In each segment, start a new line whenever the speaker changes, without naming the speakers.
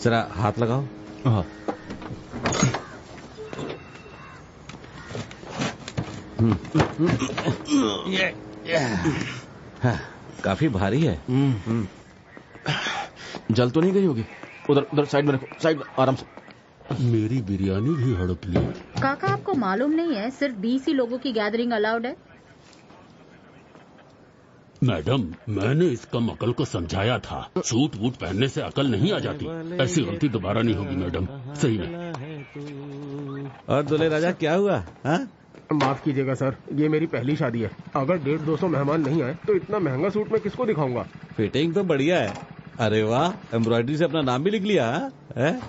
जरा हाथ लगाओ।
हाँ।
हाँ, काफी भारी है।
जल तो नहीं गई होगी? उधर उधर साइड में रखो, साइड में आराम से।
मेरी बिरयानी भी हड़प ली।
काका आपको मालूम नहीं है सिर्फ 20 ही लोगों की गैदरिंग अलाउड है?
मैडम, मैंने इस कम अकल को समझाया था, सूट वूट पहनने से अकल नहीं आ जाती। ऐसी गलती दोबारा नहीं होगी मैडम, सही में।
और दूल्हे राजा क्या हुआ? हाँ?
माफ कीजिएगा सर, ये मेरी पहली शादी है। अगर 150-200 मेहमान नहीं आए तो इतना महंगा सूट मैं किसको दिखाऊंगा?
फिटिंग तो बढ़िया है। अरे वाह, एम्ब्रॉयडरी से अपना नाम भी लिख लिया है?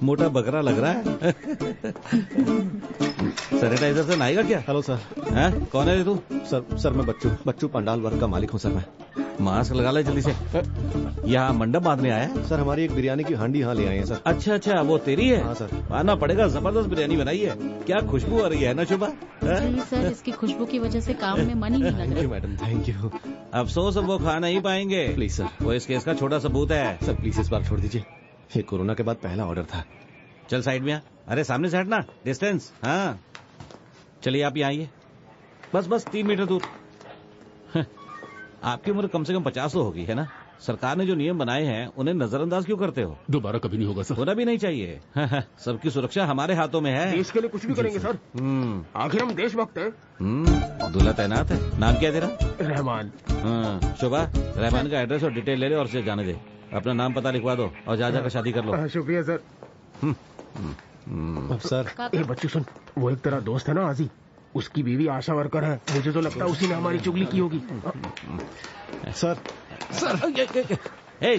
मोटा बकरा लग रहा है। सैनिटाइजर से नहाएगा क्या?
Hello sir.
कौन है तू?
सर मैं बच्चू पंडाल वर्ग का मालिक हूँ सर। मैं
मास्क लगा ले जल्दी से। यहाँ मंडप बांधने आया है?
सर हमारी एक बिरयानी की हांडी यहाँ ले आए हैं सर।
अच्छा, वो तेरी है?
हाँ सर।
आना पड़ेगा, जबरदस्त बिरयानी बनाई है। क्या खुशबू आ रही है ना शुभा?
जी सर, इसकी खुशबू की वजह से काम में मन ही नहीं लग रहा।
Madam thank you.
अफसोस अब वो खा नहीं पाएंगे।
Please sir.
वो इस केस का छोटा सबूत है।
सर प्लीज इस बार छोड़ दीजिए, ये कोरोना के बाद पहला ऑर्डर था।
चल साइड में आ। अरे सामने से हटना, डिस्टेंस। हाँ चलिए आप यहाँ आइए, बस 3 मीटर दूर। आपकी उम्र कम से कम 50 तो होगी, है ना? सरकार ने जो नियम बनाए हैं उन्हें नजरअंदाज क्यों करते हो?
दोबारा कभी नहीं होगा सर।
होना भी नहीं चाहिए। सबकी सुरक्षा हमारे हाथों में है।
देश के लिए कुछ भी करेंगे सर। आखिर हम देशभक्त हैं।
दूल्हा तैनात है। नाम क्या है तेरा?
रहमान।
शोभा, रहमान का एड्रेस और डिटेल ले ले और उसे जाने दे। अपना नाम पता लिखवा दो और जा जाकर शादी कर लो।
शुक्रिया सर।
अब सर
ए बच्चू सुन, वो एक तेरा दोस्त है ना आजी, उसकी बीवी आशा वर्कर है। मुझे तो लगता है उसी ने हमारी चुगली की होगी।
सर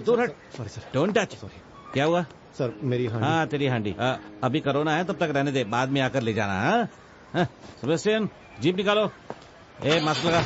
दूर हट।
Sorry sir.
Don't touch.
Sorry.
क्या हुआ?
सर मेरी हांडी।
हाँ तेरी हांडी। अभी कोरोना है, तब तक रहने दे, बाद में आकर ले जाना। सेबेस्टियन, जीप निकालो। मास्क लगा।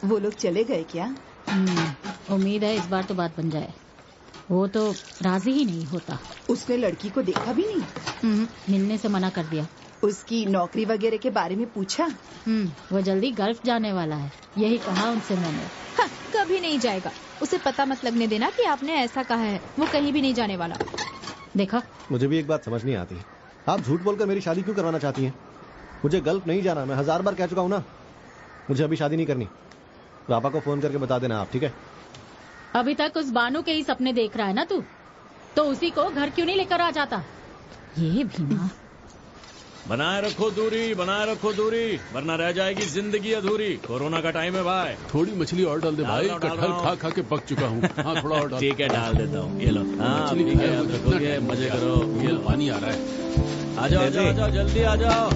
वो लोग चले गए क्या?
उम्मीद है इस बार तो बात बन जाए। वो तो राजी ही नहीं होता।
उसने लड़की को देखा भी नहीं?
मिलने से मना कर दिया।
उसकी नौकरी वगैरह के बारे में पूछा?
वो जल्दी गल्फ जाने वाला है, यही कहा उनसे मैंने।
हाँ, कभी नहीं जाएगा। उसे पता मत लगने देना कि आपने ऐसा कहा है। वो कहीं भी नहीं जाने वाला।
देखा,
मुझे भी एक बात समझ नहीं आती, आप झूठ बोलकर मेरी शादी क्यों करवाना चाहती हैं? मुझे गल्फ नहीं जाना, मैं 1000 बार कह चुका हूं ना, मुझे अभी शादी नहीं करनी। पापा को फोन करके बता देना आप, ठीक है?
अभी तक उस बानू के ही सपने देख रहा है ना तू, तो उसी को घर क्यों नहीं लेकर आ जाता? ये भी ना।
बनाए रखो दूरी, वरना रह जाएगी जिंदगी अधूरी। कोरोना का टाइम है भाई।
थोड़ी मछली और डाल दे भाई, कटहल खा खा के पक चुका हूँ। हाँ थोड़ा और डाल।
ठीक है, डाल देता हूँ। ये लो। हाँ,
मछली
ठीक है,
खाया
अब
मुझे
रखोगे,
इतना
मजे
टाइम
करो।
ये लो, पानी आ रहा है।
आ जाओ जल्दी आ जाओ।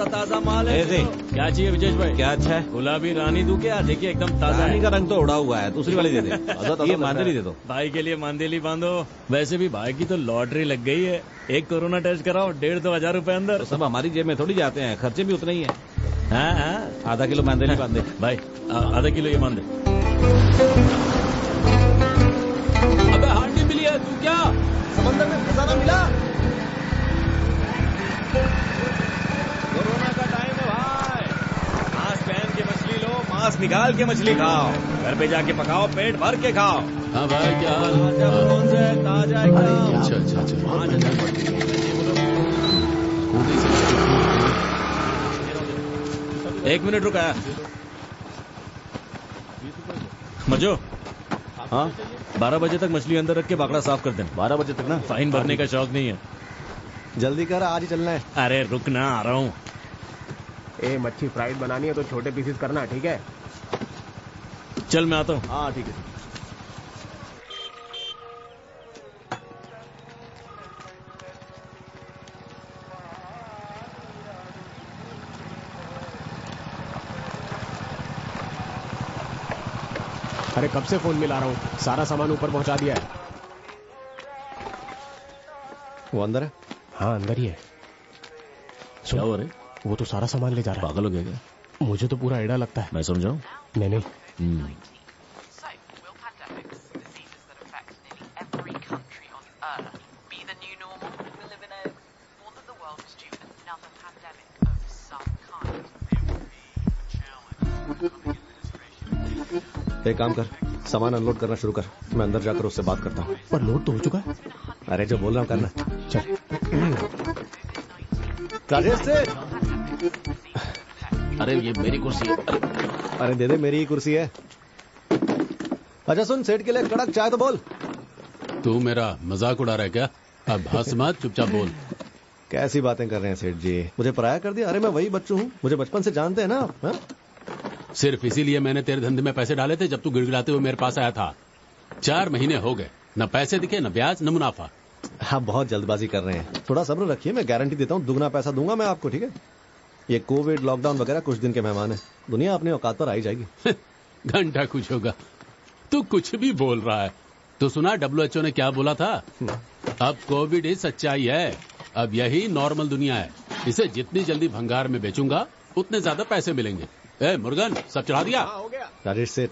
ताजा माल है। क्या चाहिए विजेश भाई?
क्या अच्छा है?
गुलाबी रानी दूं क्या? देखिए एकदम ताजा
रानी
है।
का रंग तो उड़ा हुआ है, दूसरी वाली दे दे। ये मांदेली दे दो।
भाई के लिए मांदेली बांधो। वैसे भी भाई की तो लॉटरी लग गई है। एक कोरोना टेस्ट कराओ, 1,500-2,000 रुपए अंदर।
तो सब हमारी जेब में थोड़ी जाते हैं, खर्चे भी उतने ही है।
हाँ,
आधा किलो मांदेली बांध दे
भाई। आधा किलो ये बांध दे।
अबे हांडी मिली है, तू क्या?
समंदर में खजाना मिला।
कोरोना का टाइम है भाई। मास्क पहन के मछली लो, मास्क निकाल के मछली खाओ, घर पे जाके पकाओ, पेट भर के खाओ।
हाँ भाई क्या हाल?
ताजा
अच्छा।
एक मिनट रुका। मजो,
हाँ
12 बजे तक मछली अंदर रख के बाकड़ा साफ कर देना।
12 बजे तक ना?
फाइन भरने का शौक नहीं है।
जल्दी कर, आज ही चलना है।
अरे रुक ना, आ रहा हूँ।
ए मच्छी फ्राइड बनानी है तो छोटे पीसेस करना, ठीक है?
चल मैं आता हूँ।
हाँ ठीक है।
अरे कब से फोन मिला रहा हूँ, सारा सामान ऊपर पहुंचा दिया है।
वो अंदर है?
हाँ अंदर ही है।
क्या हो रहा है?
वो तो सारा सामान ले जा रहा है।
पागल हो गया क्या?
मुझे तो पूरा एड़ा लगता है।
मैं समझाऊं?
नहीं
So, will pandemics, diseases that affect nearly every country on Earth, be the new normal? We live in a world that the world is due another pandemic of some kind.
एक काम कर, सामान अनलोड करना शुरू कर, मैं अंदर जाकर उससे बात करता हूँ।
पर लोड तो हो चुका है।
अरे जो बोल रहा हूँ करना।
चल।
राजेश से।
अरे ये मेरी कुर्सी है।
अरे दे दे, मेरी ही कुर्सी है। अच्छा सुन, सेठ के लिए कड़क चाय तो बोल।
तू मेरा मजाक उड़ा रहा है क्या? अब हंस मत, चुपचाप बोल।
कैसी बातें कर रहे हैं सेठ जी, मुझे पराया कर दिया। अरे मैं वही बच्चू हूँ, मुझे बचपन से जानते हैं ना आप। हाँ?
सिर्फ इसीलिए मैंने तेरे धंधे में पैसे डाले थे जब तू गिड़गिड़ाते हुए मेरे पास आया था। 4 महीने हो गए, न पैसे दिखे, न ब्याज, न मुनाफा।
आप बहुत जल्दबाजी कर रहे हैं, थोड़ा सब्र रखिए, मैं गारंटी देता हूँ दुगना पैसा दूंगा मैं आपको, ठीक है? ये कोविड लॉकडाउन वगैरह कुछ दिन के मेहमान है, दुनिया अपने औकात पर आई जाएगी।
घंटा कुछ होगा, तू कुछ भी बोल रहा है। तो सुना WHO ने क्या बोला था? अब कोविड ही सच्चाई है, अब यही नॉर्मल दुनिया है। इसे जितनी जल्दी भंगार में बेचूंगा उतने ज्यादा पैसे मिलेंगे। ए मुर्गन, सब चढ़ा दिया?
हो गया।
राजेश सेठ।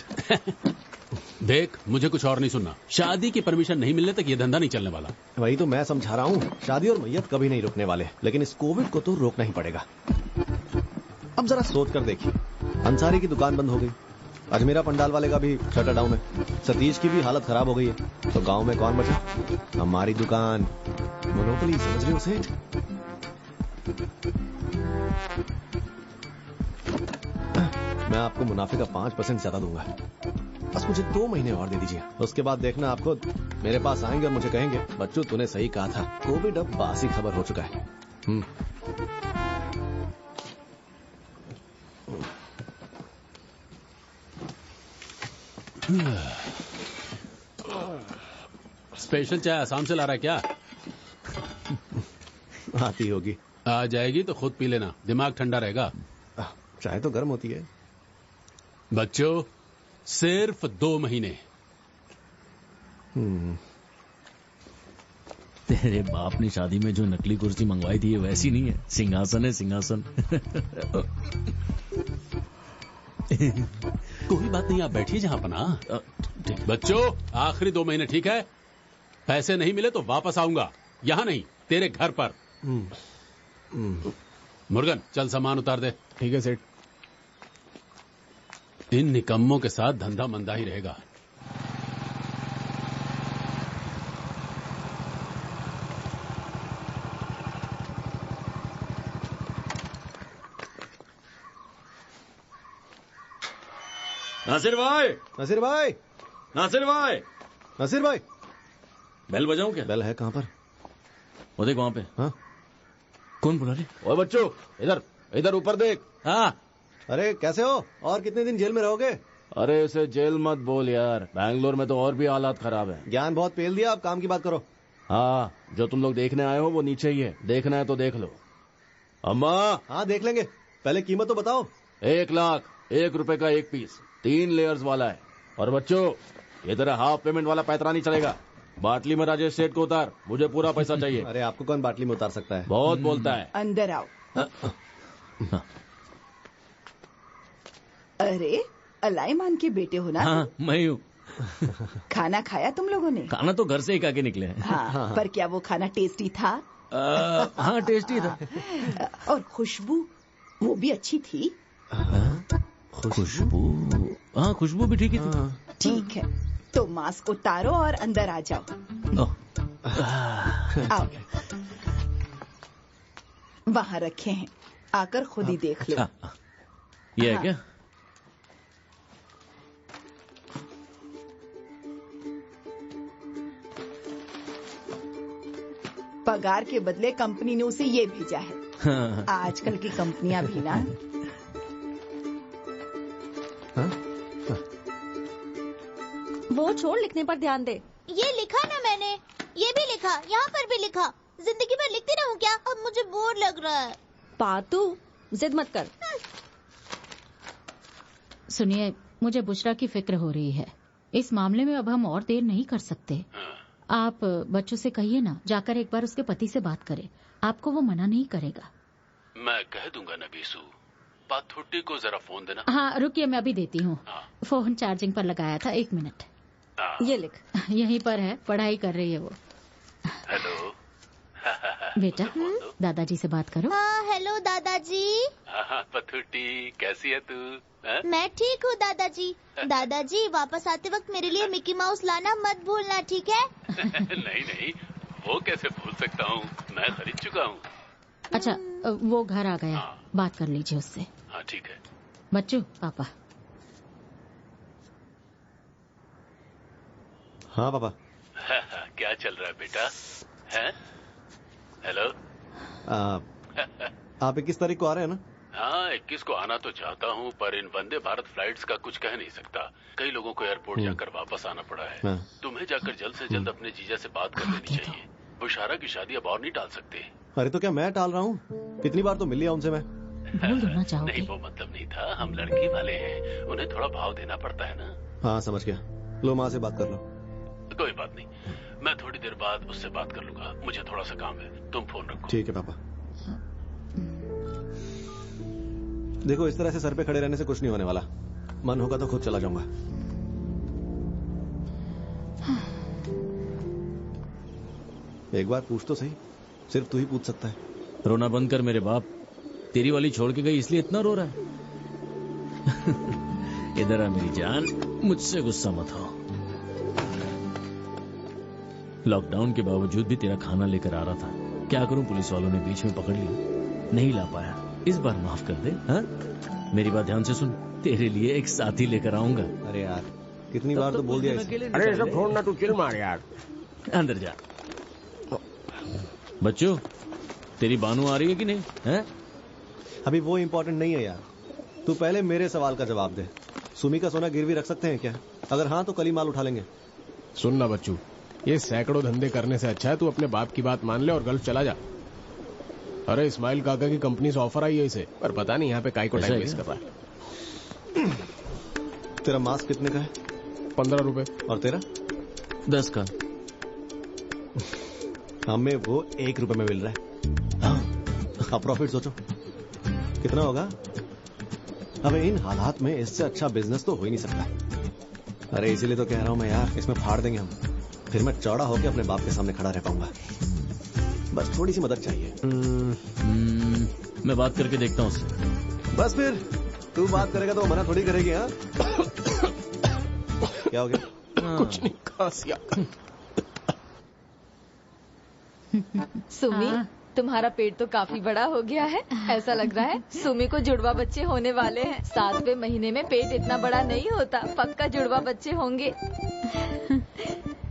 देख, मुझे कुछ और नहीं सुनना। शादी की परमिशन नहीं मिलने तक ये धंधा नहीं चलने वाला।
वही तो मैं समझा रहा हूँ, शादी और मैयत कभी नहीं रुकने वाले, लेकिन इस कोविड को तो रोकना ही पड़ेगा। अब जरा सोच कर देखिए, अंसारी की दुकान बंद हो गई, अजमेरा पंडाल वाले का भी शटर डाउन है, सतीश की भी हालत खराब हो गई है, तो गांव में कौन बचा? हमारी दुकान। मोनोपोली, समझ रहे हो सेठ? मैं आपको मुनाफे का 5% ज्यादा दूंगा, बस मुझे 2 महीने और दे दीजिए। उसके बाद देखना, आप खुद मेरे पास आएंगे और मुझे कहेंगे, बच्चू तूने सही कहा था, कोविड अब बासी खबर हो चुका है।
स्पेशल चाय आसाम से ला रहा है क्या?
आती होगी।
आ जाएगी तो खुद पी लेना, दिमाग ठंडा रहेगा।
चाय तो गर्म होती है।
बच्चों, सिर्फ 2 महीने।
तेरे बाप ने शादी में जो नकली कुर्सी मंगवाई थी, ये वैसी नहीं है, सिंहासन है, सिंहासन।
कोई बात नहीं, आप बैठिए जहां पना। बच्चों, आखिरी 2 महीने, ठीक है? पैसे नहीं मिले तो वापस आऊंगा, यहां नहीं, तेरे घर पर। मुर्गन, चल सामान उतार दे।
ठीक है सेठ।
इन निकम्मों के साथ धंधा मंदा ही रहेगा।
नासिर भाई,
नसीर भाई,
नासिर भाई,
नसीर भाई।
बेल बजाऊं क्या?
बेल है कहाँ पर?
वो देख वहां पे।
हाँ?
कौन बुला रहे?
ओए बच्चों, इधर इधर ऊपर देख।
हाँ,
अरे कैसे हो? और कितने दिन जेल में रहोगे?
अरे इसे जेल मत बोल यार, बैंगलोर में तो और भी हालात खराब है।
ज्ञान बहुत पेल दिया, अब काम की बात करो।
हाँ, जो तुम लोग देखने आए हो वो नीचे ही है, देखना है तो देख लो। अम्मा,
हाँ देख लेंगे, पहले कीमत तो बताओ।
1 लाख, 1 रुपए का 1 पीस, 3 लेयर्स वाला है। और बच्चों, ये तेरा हाफ पेमेंट वाला पैतरा नहीं चलेगा। बाटली में राजेश सेठ को उतार, मुझे पूरा पैसा चाहिए।
अरे आपको कौन बाटली में उतार सकता है?
बहुत बोलता है।
अंदर आओ। अरे अलाईमान के बेटे हो ना?
हाँ मैं हूँ।
खाना खाया तुम लोगों ने?
खाना तो घर से ही खा के निकले हैं।
हाँ, पर क्या वो खाना टेस्टी था?
हाँ टेस्टी था।
और खुशबू वो भी अच्छी थी?
खुशबू, हाँ खुशबू भी ठीक ही थी।
ठीक है, तो मास्क उतारो और अंदर आ जाओ। आओ, वहाँ रखे हैं, आकर खुद ही देख लो।
ये है क्या?
पगार के बदले कंपनी ने उसे ये भेजा है। आजकल की कंपनियां भी ना।
वो छोड़, लिखने पर ध्यान दे।
ये लिखा ना मैंने, ये भी लिखा, यहाँ पर भी लिखा। जिंदगी भर लिखती रहूं क्या? अब मुझे बोर लग रहा है।
पातू, जिद मत कर।
सुनिए, मुझे बुशरा की फिक्र हो रही है। इस मामले में अब हम और देर नहीं कर सकते। आप बच्चों से कहिए ना, जाकर एक बार उसके पति से बात करें। आपको वो मना नहीं करेगा।
मैं कह दूंगा नबीसू, पाथुट्टी को जरा फोन देना।
हाँ रुकिए, मैं अभी देती हूँ। फोन चार्जिंग पर लगाया था, 1 मिनट।
ये लिख।
यहीं पर है, पढ़ाई कर रही है वो।
हेलो
बेटा, दादाजी से बात करो।
हाँ हेलो दादाजी।
हाँ पथुट्टी, कैसी है तू?
मैं ठीक हूँ दादाजी। दादाजी वापस आते वक्त मेरे लिए मिकी माउस लाना मत भूलना, ठीक है?
नहीं नहीं, वो कैसे भूल सकता हूँ, मैं खरीद चुका हूँ।
अच्छा, वो घर आ गया, बात कर लीजिए उससे।
हाँ ठीक है।
बच्चों, पापा।
हाँ पापा।
क्या चल रहा है बेटा? हैं? हेलो।
आप 21 तारीख को आ रहे हैं ना?
हाँ 21 को आना तो चाहता हूँ, पर इन वंदे भारत फ्लाइट्स का कुछ कह नहीं सकता। कई लोगों को एयरपोर्ट जाकर वापस आना पड़ा है। तुम्हें जाकर जल्द से जल्द अपने जीजा से बात कर लेनी चाहिए। बुशारा की शादी अब और नहीं टाल सकते।
अरे तो क्या मैं टाल रहा हूँ? कितनी बार तो मिल लिया उनसे मैं।
बोल देना चाहोगे?
नहीं वो मतलब नहीं था, हम लड़की वाले हैं, उन्हें थोड़ा भाव देना पड़ता है ना।
हाँ समझ गया, लो माँ से बात कर लो।
कोई बात नहीं, मैं थोड़ी देर बाद उससे बात कर लूंगा, मुझे थोड़ा सा काम है, तुम फोन रखो।
ठीक है पापा। देखो इस तरह से सर पे खड़े रहने से कुछ नहीं होने वाला। मन होगा तो खुद चला जाऊंगा। एक बार पूछ तो सही, सिर्फ तू ही पूछ सकता है।
रोना बंद कर मेरे बाप, तेरी वाली छोड़ के गई इसलिए इतना रो रहा है। इधर आ मेरी जान, मुझसे गुस्सा मत हो। लॉकडाउन के बावजूद भी तेरा खाना लेकर आ रहा था, क्या करूं, पुलिस वालों ने बीच में पकड़ लिया, नहीं ला पाया। इस बार माफ कर दे। हाँ मेरी बात ध्यान से सुन, तेरे लिए एक साथी लेकर आऊंगा।
अरे यार कितनी बार तो बोल दिया इसे।
अरे सब छोड़ना, तू चिल मार यार।
अंदर जा। बच्चों, तेरी बानू आ रही है कि नहीं? है?
अभी वो इम्पोर्टेंट नहीं है यार, तू पहले मेरे सवाल का जवाब दे। सुमी का सोना गिरवी रख सकते हैं क्या? अगर हाँ तो कल ही माल उठा लेंगे।
सुन ना बच्चू, ये सैकड़ों धंधे करने से अच्छा है तू अपने बाप की बात मान ले और गल्फ चला जा। अरे इस्माइल काका की कंपनी से ऑफर आई है इसे, पर पता नहीं यहाँ पे काई को टाइम वेस्ट कर रहा है।
तेरा मास्क कितने का है?
15 रुपए।
और तेरा?
10 का।
हमें वो 1 रुपए में मिल रहा है। अब प्रॉफिट सोचो कितना होगा। अब इन हालात में इससे अच्छा बिजनेस तो हो ही नहीं सकता। अरे इसीलिए तो कह रहा हूं मैं यार, इसमें फाड़ देंगे हम, फिर मैं चौड़ा होकर अपने बाप के सामने खड़ा रह पाऊंगा। बस थोड़ी सी मदद चाहिए।
मैं बात करके देखता हूँ उससे।
बस फिर तू बात करेगा तो मना थोड़ी करेगी। हाँ क्या हो गया?
कुछ नहीं, खांसी।
सुमी,
तुम्हारा पेट तो काफी बड़ा हो गया है। ऐसा लग रहा है सुमी को जुड़वा बच्चे होने वाले हैं। 7वें महीने में पेट इतना बड़ा नहीं होता, पक्का जुड़वा बच्चे होंगे।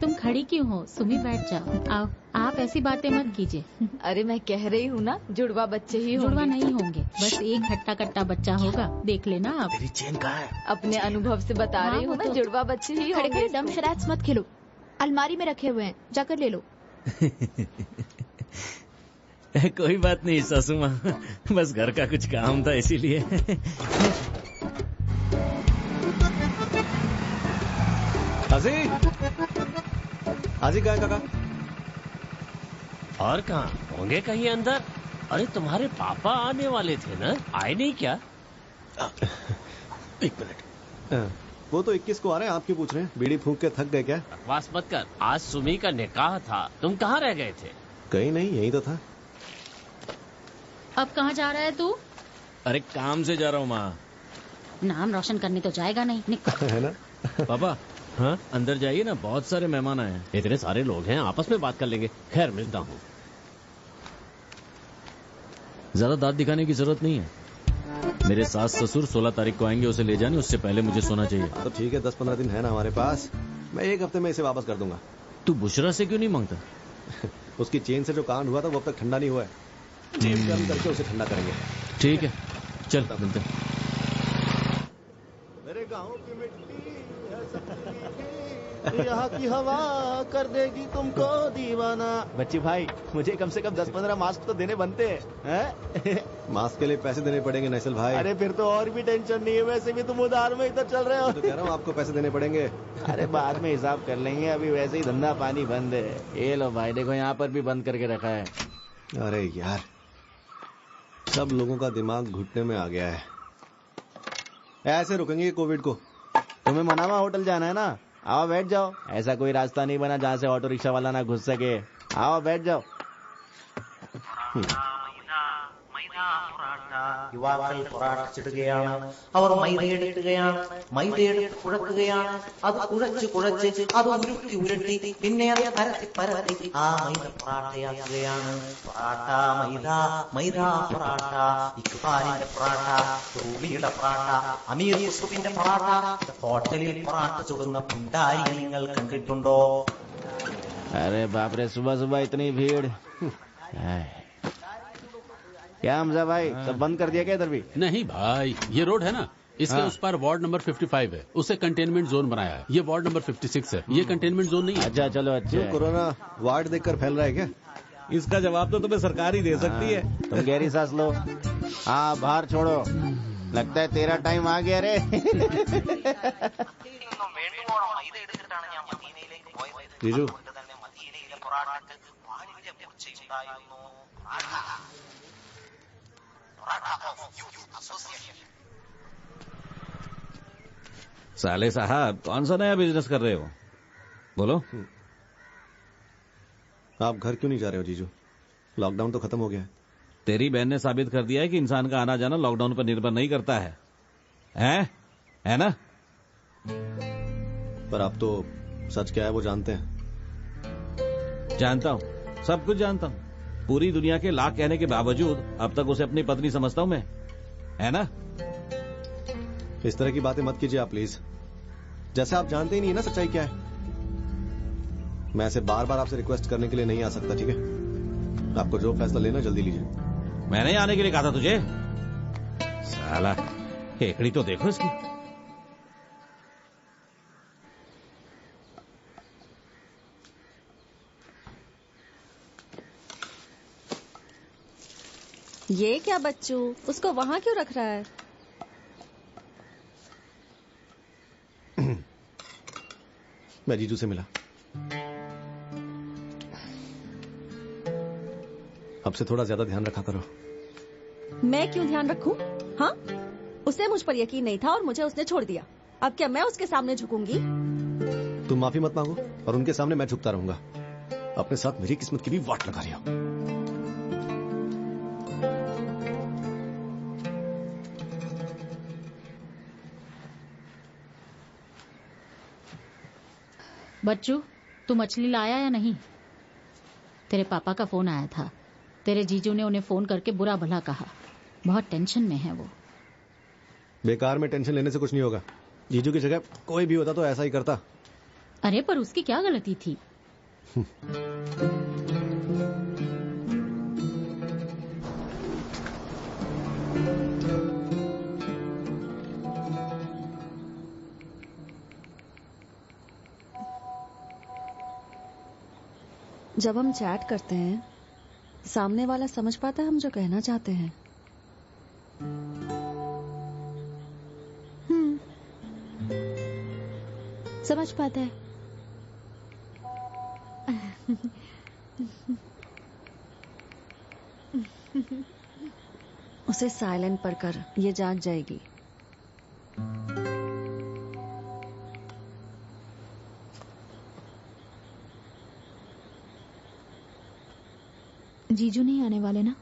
तुम खड़ी क्यों हो? सुमी बैठ जाओ। आओ, आप ऐसी बातें मत कीजिए।
अरे मैं कह रही हूँ ना, जुड़वा बच्चे ही होंगे।
जुड़वा नहीं होंगे, बस एक हट्टा कट्टा बच्चा होगा, देख लेना आप।
तेरी चेन कहाँ है?
अपने अनुभव से बता रही हूँ मैं, जुड़वा बच्चे ही
खड़े
होंगे।
खड़े डम शराट्स मत खेलो, अलमारी में रखे हुए हैं, जाकर ले लो।
कोई बात नहीं सासू माँ, बस घर का कुछ काम था इसीलिए।
हाजी हाजी, कहाँ है काका?
और कहाँ होंगे, कहीं अंदर। अरे तुम्हारे पापा आने वाले थे ना, आए नहीं क्या?
एक मिनट, वो तो 21 को आ रहे हैं, आप क्यों पूछ रहे हैं? बीड़ी फूंक के थक गए क्या?
बकवास मत कर, आज सुमी का निकाह था, तुम कहाँ रह गए थे?
कहीं नहीं, यही तो था।
अब कहाँ जा रहा है तू?
अरे काम से जा रहा हूँ माँ।
नाम रोशन करने तो जाएगा नहीं, निकल।
है ना?
पापा, हाँ अंदर जाइए ना, बहुत सारे मेहमान आए हैं।
इतने सारे लोग हैं, आपस में बात कर लेंगे। खैर मिलता हूँ।
ज्यादा दांत दिखाने की जरूरत नहीं है। मेरे सास ससुर 16 तारीख को आएंगे, उसे ले जाने, उससे पहले मुझे सोना चाहिए।
तो ठीक है, 10-15 दिन है ना हमारे पास, मैं 1 हफ्ते में इसे वापस कर दूंगा।
तू बुशरा से क्यों नहीं मांगता?
उसकी चेन से जो कांड हुआ था वो अब तक ठंडा नहीं हुआ है। जेब गर्म करके उसे ठंडा करेंगे।
ठीक है, चल मिलते हैं।
मेरे गाँव की मिट्टी है सबसे मीठी, यहाँ की हवा कर देगी तुमको दीवाना। बच्ची भाई, मुझे कम से कम 10-15 मास्क तो देने बनते हैं।
मास्क के लिए पैसे देने पड़ेंगे नैसल भाई।
अरे फिर तो और भी टेंशन नहीं है, वैसे भी तुम उधार में इधर चल रहे हो।
तो कह रहा हूँ आपको पैसे देने पड़ेंगे।
अरे बाद में हिसाब कर लेंगे, अभी वैसे ही धंधा पानी बंद है। ये लो भाई, देखो यहाँ पर भी बंद करके रखा है।
अरे यार, सब लोगों का दिमाग घुटने में आ गया है। ऐसे रुकेंगे कोविड को?
तुम्हें मनामा होटल जाना है ना, आओ बैठ जाओ। ऐसा कोई रास्ता नहीं बना जहाँ से ऑटो रिक्शा वाला ना घुस सके। आओ बैठ जाओ।
യുവാക്കൾ പൊറാട്ടിച്ചിടുകയാണ്. അവർ മൈദയെടുക്കുകയാണ്, മൈദയെടുത്ത് കുഴക്കുകയാണ്. അത് കുഴച്ച് അത് ഉരുട്ടി ഉരുട്ടി പിന്നെ അത് പരത്തി ആ മൈദ പൊറാട്ടയാക്കുകയാണ്. പൊറാട്ട മൈദ, മൈദ പൊറാട്ട, ഇക്ബാലിന്റെ പൊറാട്ട, റൂബിയുടെ പൊറാട്ട, അമീർ യൂസുഫിന്റെ പൊറാട്ട. ഹോട്ടലിൽ പൊറാട്ട ചുടുന്ന പുണ്ടാരിയെ നിങ്ങൾ കണ്ടിട്ടുണ്ടോ?
अरे बाप रे, सुबह सुबह इतनी भीड़। क्या हमजा भाई, सब बंद कर दिया क्या इधर भी?
नहीं भाई, ये रोड है ना, इसके उस पार वार्ड नंबर 55 है, उसे कंटेनमेंट जोन बनाया है। ये वार्ड नंबर 56 है, ये कंटेनमेंट जोन नहीं है।
अच्छा चलो, अच्छा।
कोरोना वार्ड देखकर फैल रहा है क्या?
इसका जवाब तो तुम्हें सरकार ही दे सकती है।
तुम गहरी सांस लो। हाँ, बाहर छोड़ो, लगता है तेरा टाइम आ गया रे।
जीजू,
साले साहब, कौन सा नया बिजनेस कर रहे हो? बोलो।
आप घर क्यों नहीं जा रहे हो जीजू? लॉकडाउन तो खत्म हो गया है।
तेरी बहन ने साबित कर दिया है कि इंसान का आना जाना लॉकडाउन पर निर्भर नहीं करता है, है ना?
पर आप तो सच क्या है वो जानते हैं।
जानता हूँ, सब कुछ जानता हूँ। पूरी दुनिया के लाख कहने के बावजूद अब तक उसे अपनी पत्नी समझता हूँ मैं, है ना?
इस तरह की बातें मत कीजिए आप प्लीज, जैसे आप जानते ही नहीं ना सच्चाई क्या है। मैं ऐसे बार बार आपसे रिक्वेस्ट करने के लिए नहीं आ सकता, ठीक है? आपको जो फैसला लेना जल्दी लीजिए।
मैंने आने के लिए कहा था तुझे। साला केकड़ी तो देखो इसकी।
ये क्या बच्चू, उसको वहाँ क्यों रख रहा है?
मैं जीजू से मिला, अब से थोड़ा ज्यादा ध्यान रखा करो।
मैं क्यों ध्यान रखूं? हाँ, उसे मुझ पर यकीन नहीं था और मुझे उसने छोड़ दिया। अब क्या मैं उसके सामने झुकूंगी?
तुम माफी मत मांगो और उनके सामने मैं झुकता रहूंगा। अपने साथ मेरी किस्मत की भी वाट लगा रही हो।
बच्चू, तू मछली लाया या नहीं? तेरे पापा का फोन आया था, तेरे जीजू ने उन्हें फोन करके बुरा भला कहा। बहुत टेंशन में है वो।
बेकार में टेंशन लेने से कुछ नहीं होगा। जीजू की जगह कोई भी होता तो ऐसा ही करता।
अरे पर उसकी क्या गलती थी?
जब हम चैट करते हैं सामने वाला समझ पाता है हम जो कहना चाहते हैं।
समझ पाता है।
उसे साइलेंट पर कर, ये जाग जाएगी।
जीजू नहीं आने वाले ना?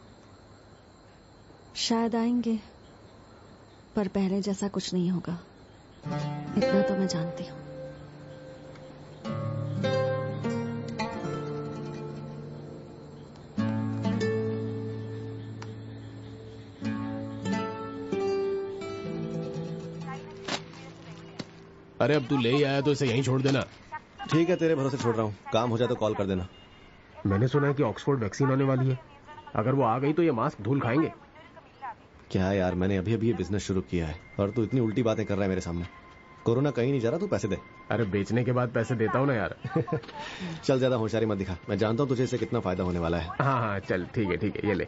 शायद आएंगे, पर पहले जैसा कुछ नहीं होगा, इतना तो मैं जानती हूँ।
अरे अब तू ले ही आया तो इसे यहीं छोड़ देना।
ठीक है, तेरे भरोसे छोड़ रहा हूँ। काम हो जाए तो कॉल कर देना।
मैंने सुना है कि ऑक्सफोर्ड वैक्सीन आने वाली है। अगर वो आ गई तो ये मास्क धूल खाएंगे।
क्या यार, मैंने अभी अभी ये बिजनेस शुरू किया है और तू इतनी उल्टी बातें कर रहा है मेरे सामने। कोरोना कहीं नहीं जा रहा, तू पैसे दे।
अरे बेचने के बाद पैसे देता हूँ ना यार।
चल ज्यादा होशियारी मत दिखा, मैं जानता हूँ तुझे इससे कितना फायदा होने वाला है।
हाँ हाँ चल ठीक है ये ले।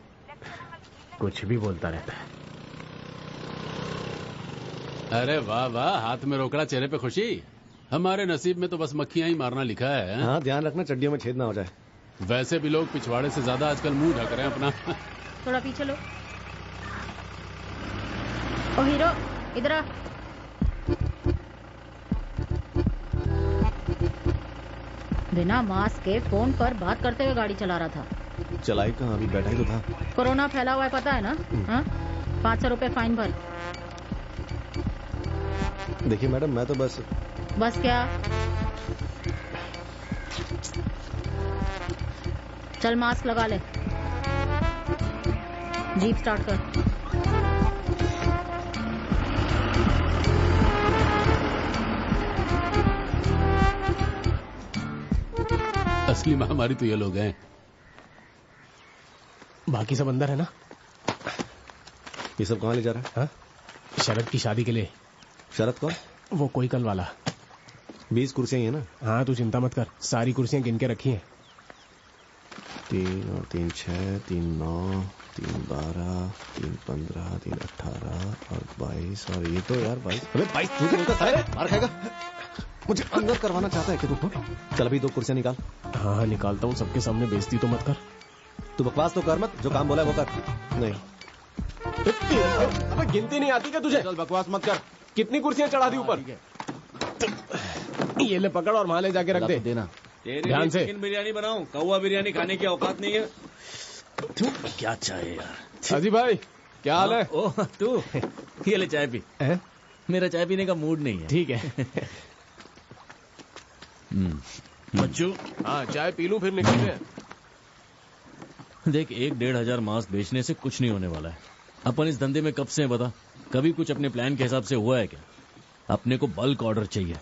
कुछ भी बोलता रहता है।
अरे वाह वाह, हाथ में रोकड़ा, चेहरे पे खुशी। हमारे नसीब में तो बस मक्खियां ही मारना लिखा है।
हाँ ध्यान रखना चड्डियों में छेद ना हो जाए।
वैसे भी लोग पिछवाड़े से ज्यादा आजकल मुंह ढक रहे हैं अपना।
थोड़ा पीछे लो। ओ हीरो, इधर आ। बिना मास्क के फोन पर बात करते हुए गाड़ी चला रहा था।
चलाई कहाँ, अभी बैठा ही तो था।
कोरोना फैला हुआ है पता है ना? हाँ, 500 रुपए फाइन भर।
देखिए मैडम, मैं तो बस
क्या? चल मास्क लगा ले। जीप स्टार्ट कर।
असली महामारी तो ये लोग हैं।
बाकी सब अंदर है ना?
ये सब कहाँ ले जा रहा है?
हाँ? शरद की शादी के लिए।
शरद कौन?
वो कोई कल वाला।
20 कुर्सियां ही है ना?
हाँ तू चिंता मत कर, सारी कुर्सियां गिन के रखी हैं।
3 और 3 6, 3 9, 3 12, 3 15, 3 18 और 22 और ये तो यार 22। अबे 22 तू तो सारे मार खाएगा। मुझे अंदर करवाना चाहता है कि तू? चल अभी 2 कुर्सियां निकाल।
हाँ हाँ निकालता हूँ, सबके सामने बेइज्जती तो मत कर।
तू बकवास तो कर मत, जो काम बोला है वो कर। नहीं
अबे गिनती नहीं आती क्या तुझे?
चल बकवास मत कर।
कितनी कुर्सियां चढ़ा दी ऊपर? ये ले पकड़ और वहां ले जाके रख दे।
देना
ध्यान से।
चिकन बिरयानी बनाऊं, कौवा बिरयानी खाने की औकात नहीं है।
क्या चाय यार।
अजी भाई क्या हाल है?
ओह तू ये ले चाय पी। मेरा चाय पीने का मूड नहीं है।
ठीक है।
बच्चू।
हाँ चाय पी लूं फिर निकलते हैं।
देख 1-1.5 हजार मास्क बेचने से कुछ नहीं होने वाला है। अपन इस धंधे में कब से हैं बता? कभी कुछ अपने प्लान के हिसाब से हुआ है क्या? अपने को बल्क ऑर्डर चाहिए।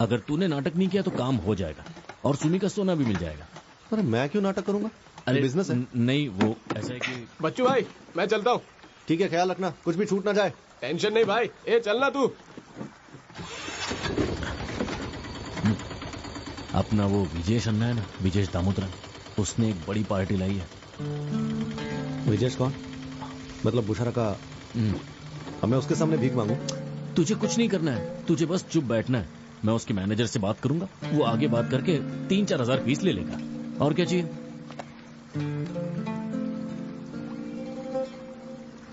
अगर तूने नाटक नहीं किया तो काम हो जाएगा और सुमी का सोना भी मिल जाएगा।
अरे मैं क्यों नाटक करूंगा?
अरे
बिजनेस है।
नहीं वो ऐसा है कि
बच्चू भाई मैं चलता हूँ।
ठीक है, ख्याल रखना, कुछ भी छूट ना जाए।
टेंशन नहीं भाई, ए चलना तू।
अपना वो विजेश अन्ना है ना, विजेश दामोदरन, उसने एक बड़ी पार्टी लाई है।
विजेश कौन? मतलब बुशरा का? अब मैं उसके सामने भीख मांगू?
तुझे कुछ नहीं करना है, तुझे बस चुप बैठना है। मैं उसके मैनेजर से बात करूंगा, वो आगे बात करके 3-4 हजार फीस ले लेगा। और क्या चाहिए?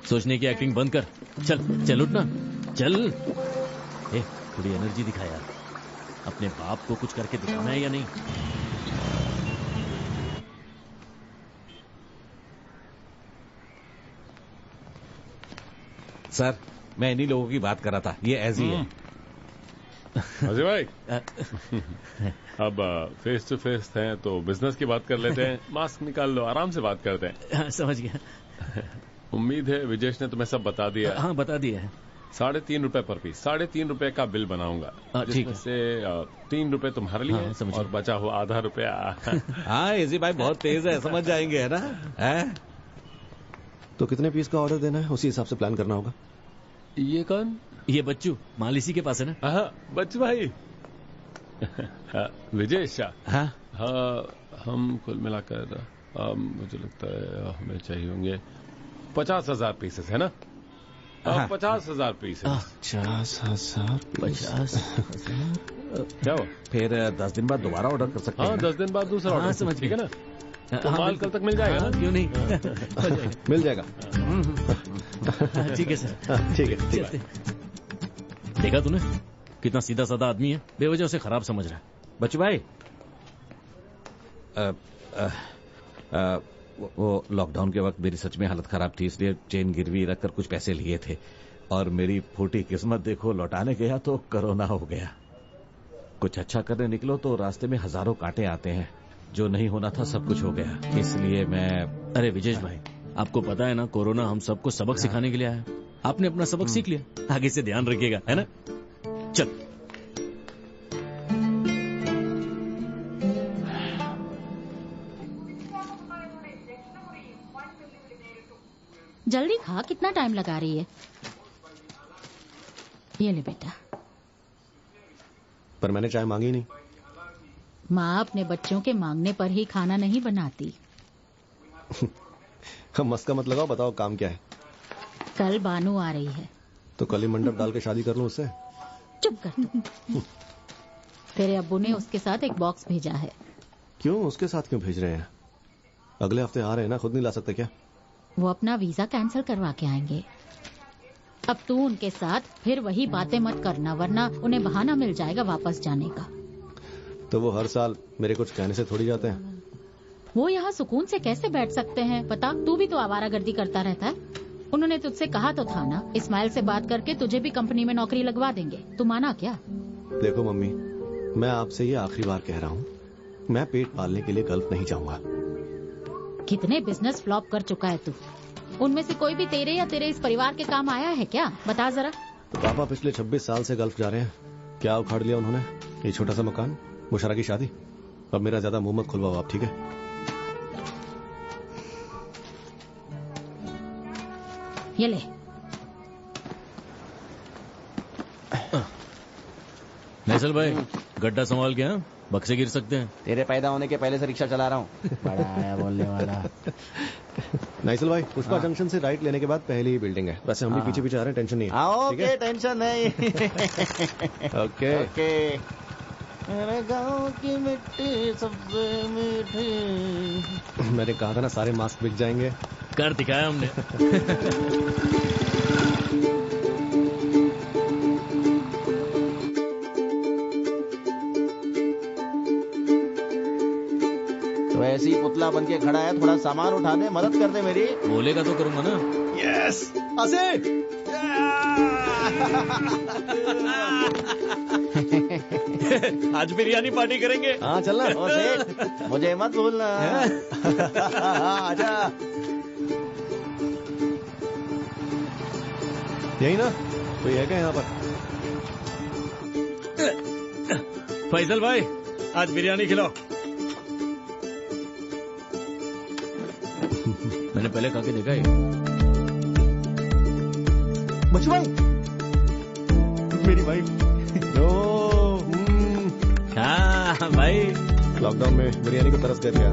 सोचने की एक्टिंग बंद कर। चल चल उठना, चल। ए, थोड़ी एनर्जी दिखा यार। अपने बाप को कुछ करके दिखाना है या नहीं?
सर मैं इन्हीं लोगों की बात कर रहा था, ये ऐसी है।
अजय भाई अब फेस टू फेस हैं तो बिजनेस की बात कर लेते हैं। मास्क निकाल लो, आराम से बात करते हैं।
समझ गया।
उम्मीद है विजेश ने तुम्हें सब बता दिया।
हाँ, बता दिया है।
3.5 रुपए पर पीस, 3.5 रुपए का बिल बनाऊंगा, जिसमें से 3 रुपए तुम्हारे लिए और बचा हुआ आधा रुपया।
हाँ, इजी भाई बहुत तेज है, समझ जाएंगे, है ना? है?
तो कितने पीस का ऑर्डर देना है, उसी हिसाब से प्लान करना होगा।
ये कौन?
ये बच्चू, माल इसी के पास है ना?
हाँ, बच्चू भाई। विजय शाह। हाँ, हम कुल मिलाकर मुझे लगता है हमें चाहिए होंगे 50,000 पीसेस, है ना? 50,000 पीसेस।
50,000।
क्या हुआ? फिर 10 दिन बाद दोबारा ऑर्डर कर सकते हैं।
हाँ, 10 दिन बाद दूसरा ऑर्डर।
समझ
ठीक है ना? तो माल कल तक मिल जाएगा ना?
क्यों नहीं?
मिल जाएगा।
ठीक है सर।
ठीक है।
देखा तूने कितना सीधा साधा आदमी है, बेवजह उसे खराब समझ रहा है।
बच्चू भाई, वो लॉकडाउन के वक्त मेरी सच में हालत खराब थी, इसलिए चेन गिरवी रखकर कुछ पैसे लिए थे, और मेरी फूटी किस्मत देखो, लौटाने गया तो कोरोना हो गया। कुछ अच्छा करने निकलो तो रास्ते में हजारों कांटे आते हैं। जो नहीं होना था सब कुछ हो गया, इसलिए मैं।
अरे विजेश भाई, आपको पता है ना, कोरोना हम सबको सबक सिखाने के लिए आया है। आपने अपना सबक सीख लिया, आगे से ध्यान रखिएगा, है ना? चल।
जल्दी खा, कितना टाइम लगा रही है? ये ले बेटा।
पर मैंने चाय मांगी नहीं।
माँ अपने बच्चों के मांगने पर ही खाना नहीं बनाती।
मस्का मत लगाओ, बताओ काम क्या है?
कल बानू आ रही है।
तो कल ही मंडप डाल के शादी कर लूं उससे?
चुप कर तू। तेरे अब्बू ने उसके साथ एक बॉक्स भेजा है।
क्यों? उसके साथ क्यों भेज रहे हैं? अगले हफ्ते आ रहे हैं ना, खुद नहीं ला सकते क्या?
वो अपना वीजा कैंसिल करवा के आएंगे। अब तू उनके साथ फिर वही बातें मत करना, वरना उन्हें बहाना मिल जाएगा वापस जाने का।
तो वो हर साल मेरे कुछ कहने से थोड़ी जाते हैं।
वो यहाँ सुकून से कैसे बैठ सकते हैं? पता, तू भी तो आवारागर्दी करता रहता है। उन्होंने तुझसे कहा तो था ना, इस्माइल से बात करके तुझे भी कंपनी में नौकरी लगवा देंगे। तू माना क्या?
देखो मम्मी, मैं आपसे ये आखिरी बार कह रहा हूँ, मैं पेट पालने के लिए गल्फ नहीं जाऊंगा।
कितने बिजनेस फ्लॉप कर चुका है तू। उनमें से कोई भी तेरे या तेरे इस परिवार के काम आया है क्या? बता जरा।
तो पापा पिछले 26 साल से गल्फ जा रहे हैं। क्या उखाड़ लिया उन्होंने? ये छोटा सा मकान, मुशर्रा की शादी। अब मेरा ज्यादा मुंह मत खुलवाओ आप, ठीक है?
ये ले।
नैसल भाई, गड्ढा संभाल के, बक्से गिर सकते हैं।
तेरे पैदा होने के पहले से रिक्शा चला रहा हूँ। बड़ा आया बोलने वाला।
नाइसल भाई, पुष्पा जंक्शन से राइट लेने के बाद पहली ही बिल्डिंग है। वैसे हम भी पीछे पीछे आ रहे हैं, टेंशन नहीं है।
ओके, टेंशन नहीं।
Okay
okay. मेरे गाँव की मिट्टी सबसे मीठी।
मैंने कहा था ना, सारे मास्क बिक जाएंगे।
कर दिखाया हमने।
तो ऐसे ही पुतला बन के खड़ा है, थोड़ा सामान उठा दे, मदद कर दे मेरी।
बोलेगा तो करूंगा ना।
यस, आसे।
आज बिरयानी पार्टी करेंगे।
हाँ चलना।
मुझे मत भूलना।
आजा। यही ना? तो ये है क्या यहाँ पर?
फैसल भाई, आज बिरयानी खिलाओ। मैंने पहले खा के देखा है।
बच्चू भाई, मेरी वाइफ।
हाँ भाई,
लॉकडाउन में बिरयानी को तरस कर गया।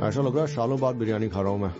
ऐसा लग रहा है सालों बाद बिरयानी खा रहा हूं मैं।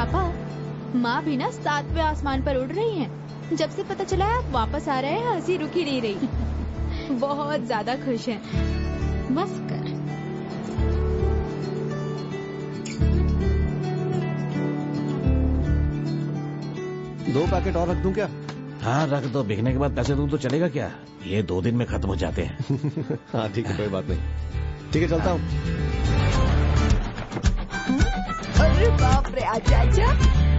पापा, माँ भी ना 7वें आसमान पर उड़ रही हैं। जब से पता चला है आप वापस आ रहे हैं, हंसी रुक ही नहीं रही। बहुत ज्यादा खुश हैं।
बस कर।
दो पैकेट और रख दूं क्या?
हाँ रख दो, बिकने के बाद पैसे दूं तो चलेगा क्या? ये 2 दिन में खत्म हो जाते हैं।
हाँ ठीक है, कोई बात नहीं। ठीक है, चलता हूँ।
अरे बाप रे, आजा आजा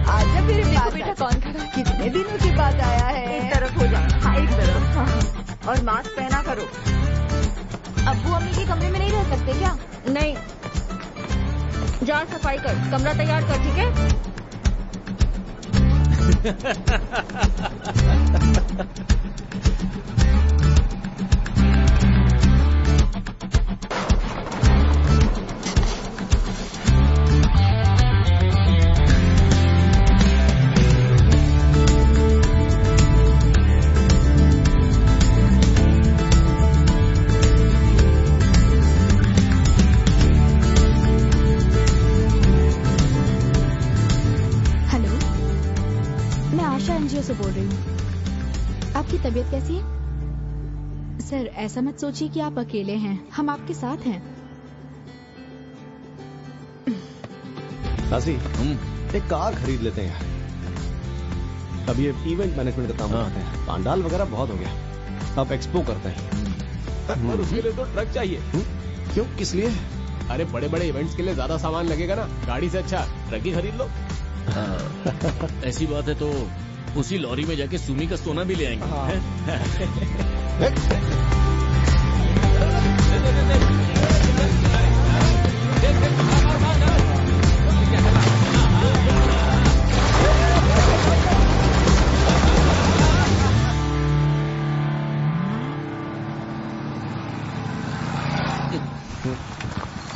आजा मेरे पास।
बेटा कौन खड़ा है?
कितने दिनों के बाद आया है।
एक तरफ हो जाना। हाँ एक तरफ। हाँ। और मास्क पहना करो।
अब्बू अम्मी के कमरे में नहीं रह सकते क्या?
नहीं, जा सफाई कर, कमरा तैयार कर, ठीक है?
से बोल रही हूँ। आपकी तबीयत कैसी है? सर ऐसा मत सोचिए कि आप अकेले हैं, हम आपके साथ हैं।
नासी, एक कार खरीद लेते हैं यार। अब ये इवेंट मैनेजमेंट का काम करते हैं, पांडाल वगैरह बहुत हो गया, अब एक्सपो करते हैं।
और उसके लिए तो ट्रक चाहिए।
क्यों, किस लिए?
अरे बड़े बड़े इवेंट्स के लिए ज्यादा सामान लगेगा ना, गाड़ी से अच्छा ट्रक ही खरीद लो।
ऐसी बात है तो उसी लॉरी में जाके सुमी का सोना भी ले आएंगे।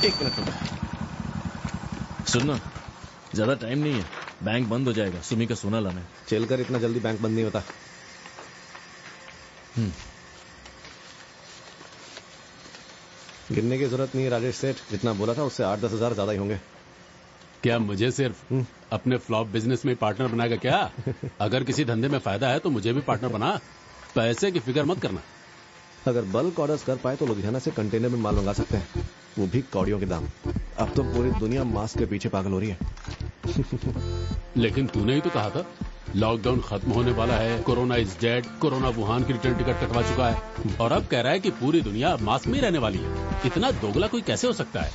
एक मिनट रुको।
सुनना, ज्यादा टाइम नहीं है, बैंक बंद हो जाएगा, सुमी का सोना लाना है।
चलकर इतना जल्दी बैंक बंद नहीं होता। गिनने की जरूरत नहीं है राजेश सेठ, जितना बोला था उससे 8-10 हजार ज्यादा ही होंगे।
क्या मुझे सिर्फ अपने फ्लॉप बिजनेस में पार्टनर बनाएगा क्या? अगर किसी धंधे में फायदा है तो मुझे भी पार्टनर बना, पैसे की फिक्र मत करना।
अगर बल्क ऑर्डर्स कर पाए तो लुधियाना से कंटेनर में माल मंगा सकते हैं, वो भी कौड़ियों के दाम। अब तो पूरी दुनिया मास्क के पीछे पागल हो रही है।
लेकिन तूने ही तो कहा था लॉकडाउन खत्म होने वाला है, corona is dead, corona Wuhan की रिटर्न टिकट कटवा चुका है, और अब कह रहा है कि पूरी दुनिया मास्क में रहने वाली है। इतना दोगला कोई कैसे हो सकता है?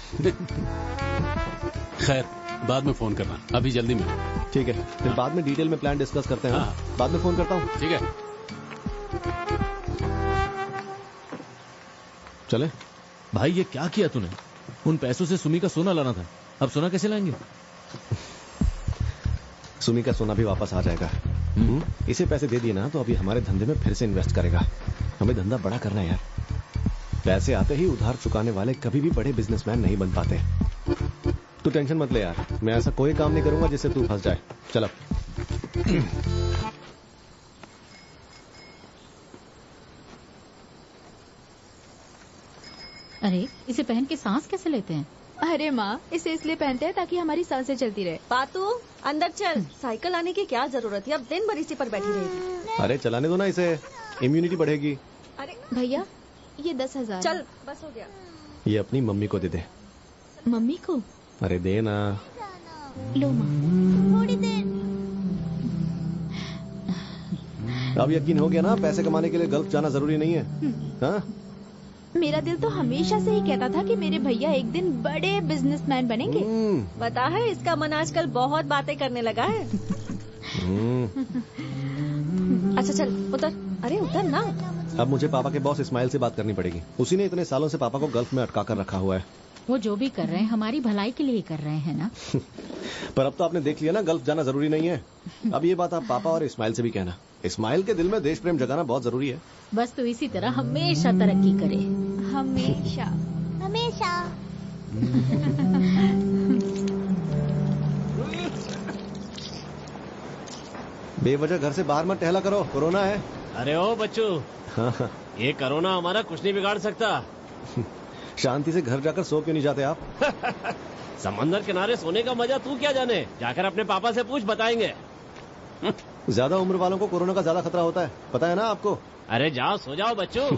खैर, बाद में फोन करना, अभी जल्दी मिलो।
ठीक है, फिर बाद में डिटेल में प्लान डिस्कस करते हैं। बाद में फोन करता हूँ।
ठीक है,
चले।
भाई ये क्या किया तूने? उन पैसों से सुमी का सोना लाना था, अब सोना कैसे लाएंगे?
सुमी का सोना भी वापस आ जाएगा। इसे पैसे दे दिए ना तो अभी हमारे धंधे में फिर से इन्वेस्ट करेगा। हमें धंधा बड़ा करना है यार। पैसे आते ही उधार चुकाने वाले कभी भी बड़े बिजनेसमैन नहीं बन पाते। तू टेंशन मत ले यार, मैं ऐसा कोई काम नहीं करूंगा जिससे तू फंस जाए। चल
अरे इसे पहन के सांस कैसे लेते हैं?
अरे माँ, इसे इसलिए पहनते हैं ताकि हमारी सांसें चलती रहे।
पातू अंदर चल, साइकिल आने की क्या जरूरत है, अब दिन भर इसी पर बैठी रहेगी।
अरे चलाने दो ना इसे, इम्यूनिटी बढ़ेगी।
अरे भैया ये 10,000।
चल बस हो गया।
ये अपनी मम्मी को दे दे।
मम्मी को?
अरे दे ना।
लो माँ।
थोड़ी देर।
अब यकीन हो गया ना, पैसे कमाने के लिए गल्फ जाना जरूरी नहीं है। हाँ?
मेरा दिल तो हमेशा से ही कहता था कि मेरे भैया एक दिन बड़े बिजनेसमैन बनेंगे।
पता है इसका मन आजकल बहुत बातें करने लगा है। अच्छा चल उतर। अरे उतर ना।
अब मुझे पापा के बॉस इस्माइल से बात करनी पड़ेगी। उसी ने इतने सालों से पापा को गल्फ में अटका कर रखा हुआ है।
वो जो भी कर रहे हैं हमारी भलाई के लिए कर रहे हैं ना।
पर अब तो आपने देख लिया ना, गल्फ जाना जरूरी नहीं है। अब ये बात आप पापा और इस्माइल से भी कहना। इस्माइल के दिल में देश प्रेम जगाना बहुत जरूरी है।
बस तो इसी तरह हमेशा तरक्की करे।
हमेशा
हमेशा।
बेवजह घर से बाहर मत टहला करो, कोरोना है।
अरे ओ बच्चू, ये कोरोना हमारा कुछ नहीं बिगाड़ सकता।
शांति से घर जाकर सो क्यों नहीं जाते आप?
समंदर किनारे सोने का मजा तू क्या जाने, जाकर अपने पापा से पूछ, बताएंगे।
ज्यादा उम्र वालों को कोरोना का ज्यादा खतरा होता है, पता है ना आपको?
अरे जाओ सो जाओ बच्चों।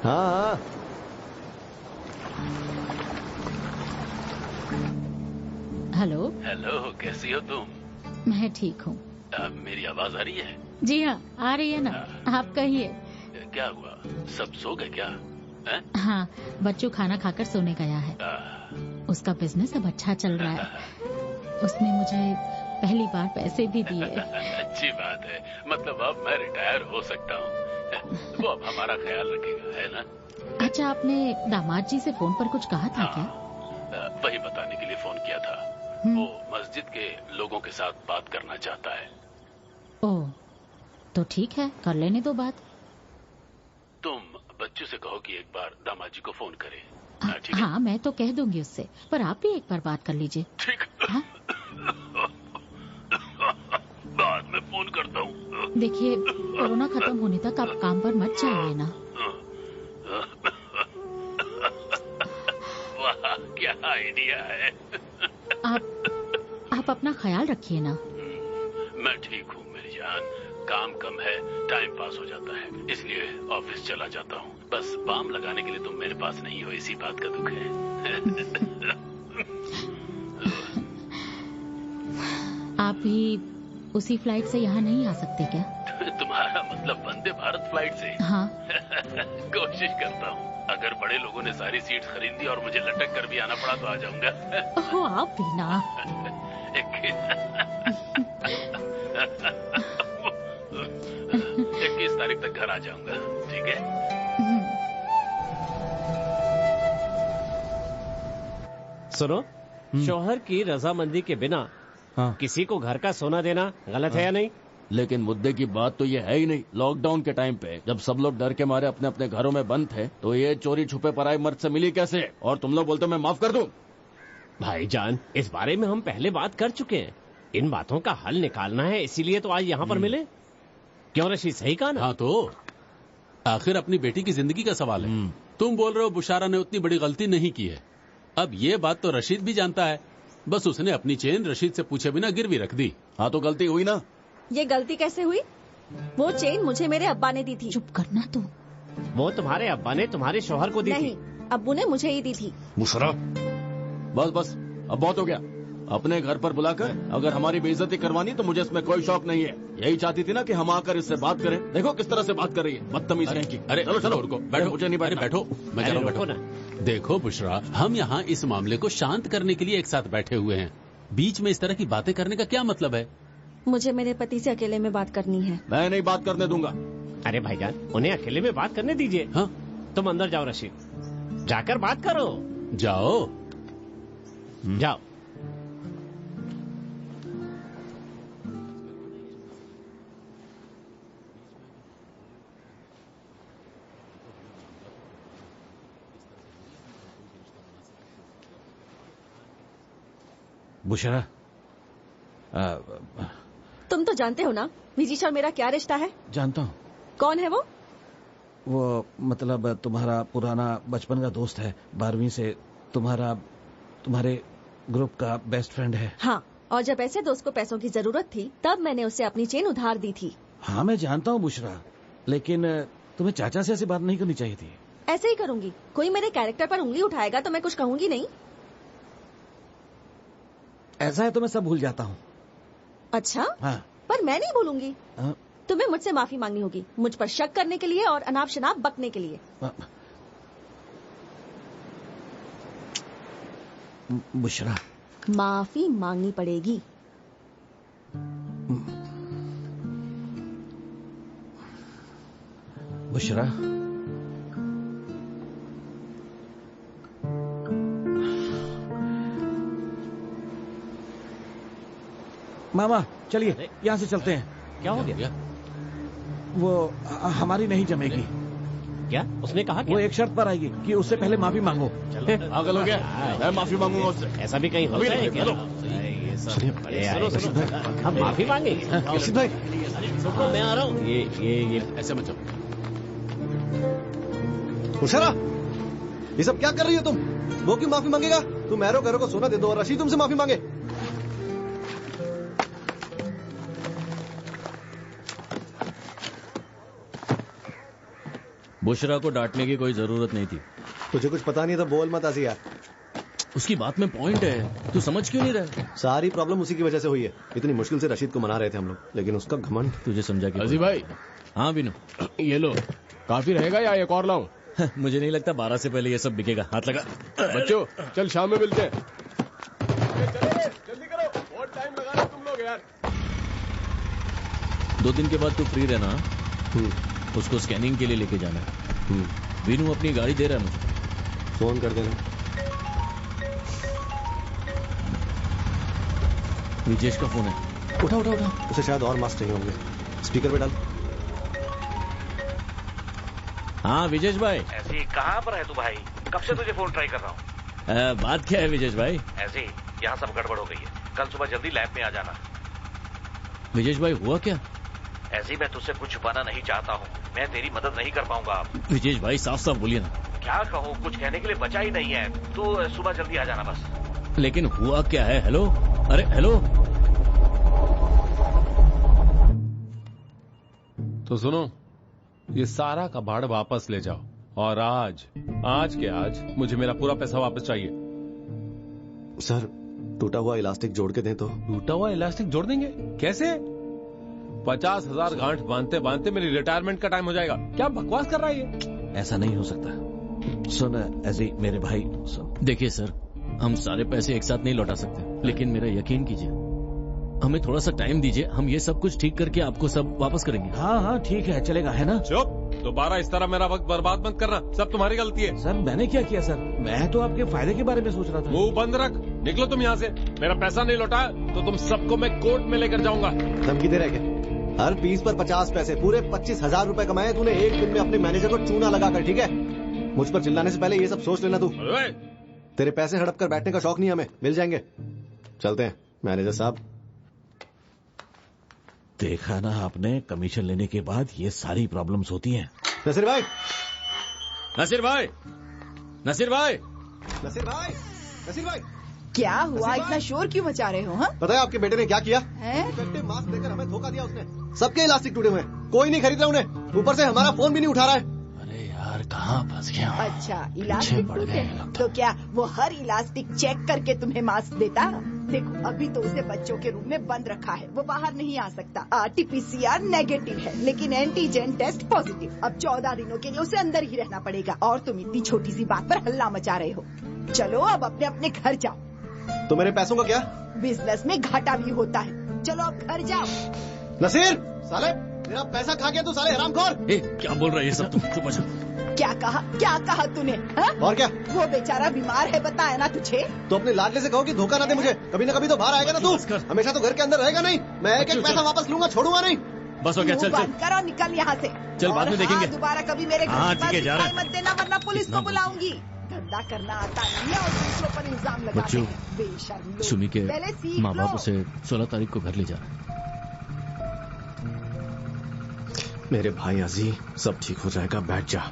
हाँ।
हेलो।
हेलो, कैसी हो तुम?
मैं ठीक हूँ।
मेरी आवाज आ रही है?
जी हाँ, आ रही है ना। आप कहिए।
क्या हुआ, सब सो गए क्या?
हाँ, बच्चू खाना खाकर सोने गया है। उसका बिजनेस अब अच्छा चल रहा है। उसने मुझे पहली बार पैसे भी दिए।
अच्छी बात है, मतलब अब मैं रिटायर हो सकता हूँ। वो अब हमारा ख्याल रखेगा, है ना?
अच्छा, आपने दामाद जी से फोन पर कुछ कहा था क्या?
वही बताने के लिए फोन किया था। वो मस्जिद के लोगों के साथ बात करना चाहता है।
ओह, तो ठीक है, कर लेने दो बात।
तुम बच्चों से कहो कि एक बार दामाद जी को फोन करे। ठीक है?
हाँ, मैं तो कह दूंगी उससे, पर आप भी एक बार बात कर लीजिए।
ठीक।
हाँ?
बाद में फोन करता हूँ।
देखिए, कोरोना खत्म होने तक आप काम पर मत जाइए ना।
वाह, क्या आइडिया है।
आप अपना ख्याल रखिए ना।
मैं ठीक हूँ मेरी जान, काम कम है, टाइम पास हो जाता है, इसलिए ऑफिस चला जाता हूँ। बस बाम लगाने के लिए तुम मेरे पास नहीं हो, इसी बात का दुख है।
आप भी उसी फ्लाइट से यहाँ नहीं आ सकते क्या?
तुम्हारा मतलब वंदे भारत फ्लाइट से?
हाँ।
कोशिश करता हूँ। अगर बड़े लोगों ने सारी सीट्स खरीदी और मुझे लटक कर भी आना पड़ा तो आ जाऊंगा।
ओह, आप भी ना।
21 तारीख तक घर आ जाऊंगा, ठीक है?
सुनो, शौहर की रजामंदी के बिना किसी को घर का सोना देना गलत है या नहीं?
लेकिन मुद्दे की बात तो ये है ही नहीं। लॉकडाउन के टाइम पे जब सब लोग डर के मारे अपने अपने घरों में बंद थे, तो ये चोरी छुपे पराए मर्द से मिली कैसे? और तुम लोग बोलते मैं माफ कर दूं?
भाईजान, इस बारे में हम पहले बात कर चुके हैं। इन बातों का हल निकालना है, इसीलिए तो आज यहाँ पर मिले। क्यों रशीद, सही कहा ना?
हाँ, तो आखिर अपनी बेटी की जिंदगी का सवाल है। तुम बोल रहे हो बुशारा ने उतनी बड़ी गलती नहीं की है। अब ये बात तो रशीद भी जानता है, बस उसने अपनी चेन रशीद से पूछे बिना गिरवी रख दी।
हाँ, तो गलती हुई ना?
ये गलती कैसे हुई? वो चेन मुझे मेरे अब्बा ने दी थी।
चुप करना तू।
वो तुम्हारे अब्बा ने तुम्हारे शौहर को दी थी?
नहीं, अब्बू ने मुझे ही दी थी।
बुशरा, बस अब बहुत हो गया। अपने घर पर बुलाकर अगर हमारी बेइज्जती करवानी तो मुझे इसमें कोई शौक नहीं है। यही चाहती थी ना कि हम आकर इससे बात करें। देखो किस तरह से बात कर रही है, बदतमीज है की।
अरे
चलो
रुको, बैठो।
मुझे नहीं बैठना।
बैठो, मैं चलो बैठो ना। देखो बुशरा, हम यहाँ इस मामले को शांत करने के लिए एक साथ बैठे हुए हैं। बीच में इस तरह की बातें करने का क्या मतलब है?
मुझे मेरे पति से अकेले में बात करनी है।
मैं नहीं बात करने दूंगा।
अरे भाईजान, उन्हें अकेले में बात करने दीजिए।
हाँ,
तुम अंदर जाओ रशीद, जाकर बात करो।
जाओ
जाओ।
बुशरा,
तुम तो जानते हो ना विजीश और मेरा क्या रिश्ता है?
जानता हूँ।
कौन है वो?
वो मतलब तुम्हारा पुराना बचपन का दोस्त है, 12वीं से तुम्हारे ग्रुप का बेस्ट फ्रेंड है।
हाँ, और जब ऐसे दोस्त को पैसों की जरूरत थी तब मैंने उसे अपनी चेन उधार दी थी।
हाँ, मैं जानता हूँ बुशरा, लेकिन तुम्हें चाचा से ऐसी बात नहीं करनी चाहिए थी।
ऐसे ही करूंगी। कोई मेरे कैरेक्टर पर उंगली उठाएगा तो मैं कुछ कहूंगी नहीं।
ऐसा है तो मैं सब भूल जाता हूँ।
अच्छा?
हाँ।
पर मैं नहीं भूलूंगी।
हाँ।
तुम्हें मुझसे माफी मांगनी होगी, मुझ पर शक करने के लिए और अनाप शनाप बकने के लिए।
बुशरा,
माफी मांगनी पड़ेगी।
बुशरा, मामा चलिए यहाँ से चलते हैं।
क्या हो गया?
वो हमारी नहीं जमेगी।
क्या? उसने कहा क्या?
वो एक शर्त पर आएगी कि उससे पहले माफी मांगो।
पागल हो गया? मैं माफी मांगूंगा उससे।
ऐसा भी कहीं होता है क्या? हम माफी मांगेंगे? मैं आ रहा हूँ। ये
ऐसे मत जाओ।
बुशरा, ये सब क्या कर रही हो तुम? वो क्यों माफी मांगेगा? तुम मैरो करो को सोना दे दो और रशीद तुमसे माफी मांगे।
बुशरा को डांटने की कोई जरूरत नहीं थी।
तुझे कुछ पता नहीं था, बोल मत आजी यार।
उसकी बात में पॉइंट है, तू समझ क्यों नहीं रहा?
सारी प्रॉब्लम उसी की वजह से हुई है। इतनी मुश्किल से रशीद को मना रहे थे हम लोग, लेकिन उसका घमंड।
तुझे समझा कि
अजी भाई।
हाँ बिनू,
ये लो, काफी रहेगा या एक और लाऊं?
मुझे नहीं लगता 12 से पहले ये सब बिकेगा। हाथ लगा।
बच्चों चल शाम में मिलते हैं। जल्दी करो, बहुत टाइम लगा रहे तुम लोग यार।
2 दिन के बाद तू फ्री रहना। उसको स्कैनिंग के लिए लेके जाना है। वीनू अपनी गाड़ी दे रहा है मुझे,
फोन कर देना।
विजेश का फोन है।
उठा उठा उठा। उसे शायद और मास्क चाहिए होंगे, स्पीकर पे डाल।
हाँ विजेश भाई।
ऐसे ही कहाँ पर है तू भाई? कब से तुझे फोन ट्राई कर रहा हूँ।
बात क्या है विजेश भाई?
ऐसे ही यहाँ सब गड़बड़ हो गई है। कल सुबह जल्दी लैब में आ जाना।
विजेश भाई हुआ क्या?
ऐसे ही मैं तुझसे कुछ छुपाना नहीं चाहता हूँ, मैं तेरी मदद नहीं कर पाऊंगा अब।
विजेश भाई साफ साफ बोलिए ना।
क्या कहूँ, कुछ कहने के लिए बचा ही नहीं है। तू सुबह जल्दी आ जाना बस।
लेकिन हुआ क्या है? हेलो, अरे हेलो।
तो सुनो, ये सारा कबाड़ वापस ले जाओ और आज के आज मुझे मेरा पूरा पैसा वापस चाहिए।
सर टूटा हुआ इलास्टिक जोड़ के दें तो?
टूटा हुआ इलास्टिक जोड़ देंगे? कैसे? 50,000 गांठ बांधते बांधते मेरी रिटायरमेंट का टाइम हो जाएगा। क्या बकवास कर रहा है ये?
ऐसा नहीं हो सकता। सुन ऐसे मेरे भाई,
देखिए सर, हम सारे पैसे एक साथ नहीं लौटा सकते, लेकिन मेरा यकीन कीजिए, हमें थोड़ा सा टाइम दीजिए, हम ये सब कुछ ठीक करके आपको सब वापस करेंगे।
हाँ हाँ ठीक है, चलेगा, है ना?
चुप, दोबारा इस तरह मेरा वक्त बर्बाद मत करना, सब तुम्हारी गलती है।
सर मैंने क्या किया सर? मैं तो आपके फायदे के बारे में सोच रहा था।
मुंह बंद रख, निकलो तुम यहाँ से। मेरा पैसा नहीं लौटा तो तुम सबको मैं कोर्ट में लेकर जाऊंगा।
धमकी दे रहे क्या? हर पीस पर 50 पैसे, पूरे 25,000 रुपए कमाए तूने एक दिन में अपने मैनेजर को चूना लगाकर, ठीक है? मुझ पर चिल्लाने से पहले ये सब सोच लेना तू। तेरे पैसे हड़प कर बैठने का शौक नहीं हमें, मिल जाएंगे। चलते हैं मैनेजर साहब।
देखा ना आपने, कमीशन लेने के बाद ये सारी प्रॉब्लम्स होती हैं।
नसीर भाई,
नसीर भाई, नसीर भाई,
नसीर भाई, नसीर भाई,
क्या हुआ? इतना शोर क्यों मचा रहे हो? हाँ?
पता है आपके बेटे ने क्या किया?
इफेक्टिव
मास्क देकर हमें धोखा दिया उसने। सबके इलास्टिक टूटे हुए हैं, कोई नहीं खरीद रहा उन्हें। ऊपर से हमारा फोन भी नहीं उठा रहा है।
अरे यार कहाँ फंस गया?
अच्छा इलास्टिक टूटे तो क्या वो हर इलास्टिक चेक करके तुम्हें मास्क देता? देखो अभी तो उसे बच्चों के रूम में बंद रखा है, वो बाहर नहीं आ सकता। RT-PCR नेगेटिव है, लेकिन एंटीजन टेस्ट पॉजिटिव। अब 14 दिनों के लिए उसे अंदर ही रहना पड़ेगा। और तुम इतनी छोटी सी बात पर हल्ला मचा रहे हो। चलो अब अपने अपने घर जाओ।
तो मेरे पैसों का क्या?
बिजनेस में घाटा भी होता है। चलो अब घर जाओ।
नसीर साले, मेरा पैसा खा गया तू साले हरामखोर।
क्या बोल रहा है ये सब? तुम चुप हो जाओ।
क्या कहा तूने? हा?
और क्या?
वो बेचारा बीमार है, बताया ना तुझे।
तो अपने लाडले से कहो कि धोखा ना दे मुझे। कभी ना कभी तो बाहर आएगा ना तू। हमेशा तो घर के अंदर रहेगा नहीं। मैं एक पैसा वापस लूंगा, छोड़ूंगा नहीं।
बस हो गया, चल
बंद करो, निकल यहाँ से।
चल बाद में देखेंगे।
दोबारा कभी मेरे घर के पास मत देना, वरना पुलिस को बुलाऊंगी। धंधा करना आता नहीं है और दूसरों पर इल्जाम लगाते हैं। बेशर्म लोग।
सुमी के
पहले सीख
माँ बाप
लो।
उसे 16 तारीख को घर ले जा रहे हैं।
मेरे भाई अजी, सब ठीक हो जाएगा, बैठ जा।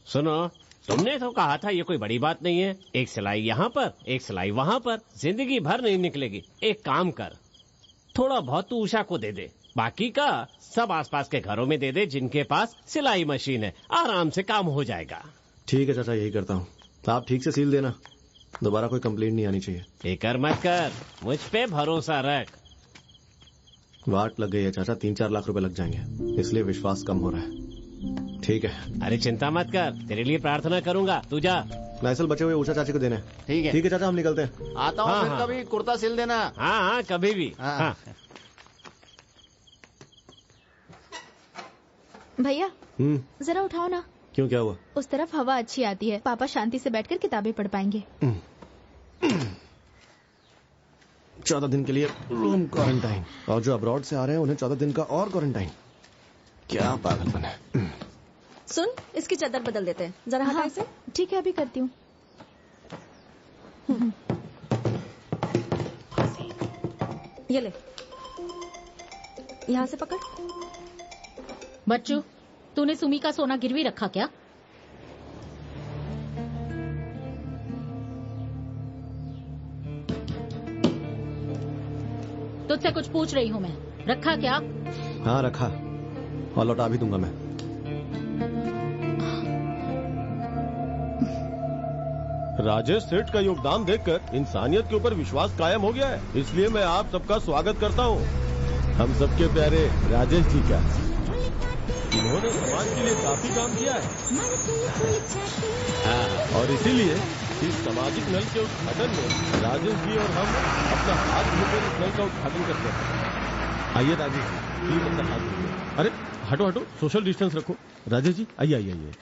सुनो, तुमने तो कहा था ये कोई बड़ी बात नहीं है। एक सिलाई यहाँ पर, एक सिलाई वहाँ पर, जिंदगी भर नहीं निकलेगी। एक काम कर, थोड़ा बहुत तू उषा को दे दे, बाकी का सब आसपास के घरों में दे दे जिनके पास सिलाई मशीन है। आराम से काम हो जाएगा।
ठीक है चाचा, यही करता हूँ। आप ठीक से सील देना, दोबारा कोई कंप्लेंट नहीं आनी चाहिए।
फिकर मत कर, मुझ पे भरोसा रख।
वाट लग गई है चाचा, 3-4 लाख रुपए लग जाएंगे, इसलिए विश्वास कम हो रहा है। ठीक है।
अरे चिंता मत कर, तेरे लिए प्रार्थना करूंगा, तू जा।
लाइसेंस बचे हुए उषा चाची को देने।
ठीक है।
ठीक है चाचा, हम निकलते हैं।
आता हूँ, फिर कभी कुर्ता सिल देना।
हाँ कभी भी। हाँ।
भैया जरा उठाओ ना।
क्यों, क्या हुआ?
उस तरफ हवा अच्छी आती है, पापा शांति से बैठकर किताबें पढ़ पाएंगे।
14 दिन के लिए रूम क्वारंटाइन, और जो अब्रॉड से आ रहे हैं उन्हें 14 दिन का और क्वारंटाइन। क्या पागलपन है।
सुन, इसकी चादर बदल देते हैं, जरा हटा इसे।
ठीक है, अभी करती हूँ।
ये ले। यहाँ से पकड़।
बच्चू, तूने सुमी का सोना गिरवी रखा क्या? तुझसे कुछ पूछ रही हूँ मैं, रखा क्या?
हाँ रखा, और लौटा भी दूंगा मैं।
राजेश सेठ का योगदान देखकर इंसानियत के ऊपर विश्वास कायम हो गया है, इसलिए मैं आप सबका स्वागत करता हूँ। हम सबके प्यारे राजेश जी का, इन्होंने समाज के लिए काफी काम किया है और इसीलिए इस सामाजिक नल के उद्घाटन में राजेश जी और हम अपना हाथ धोकर इस नल का उद्घाटन करते हैं। आइए राजेश जी, प्लीज अपना हाथ धोइए। अरे हटो हटो, सोशल डिस्टेंस रखो। राजेश जी आइए आइए आइए।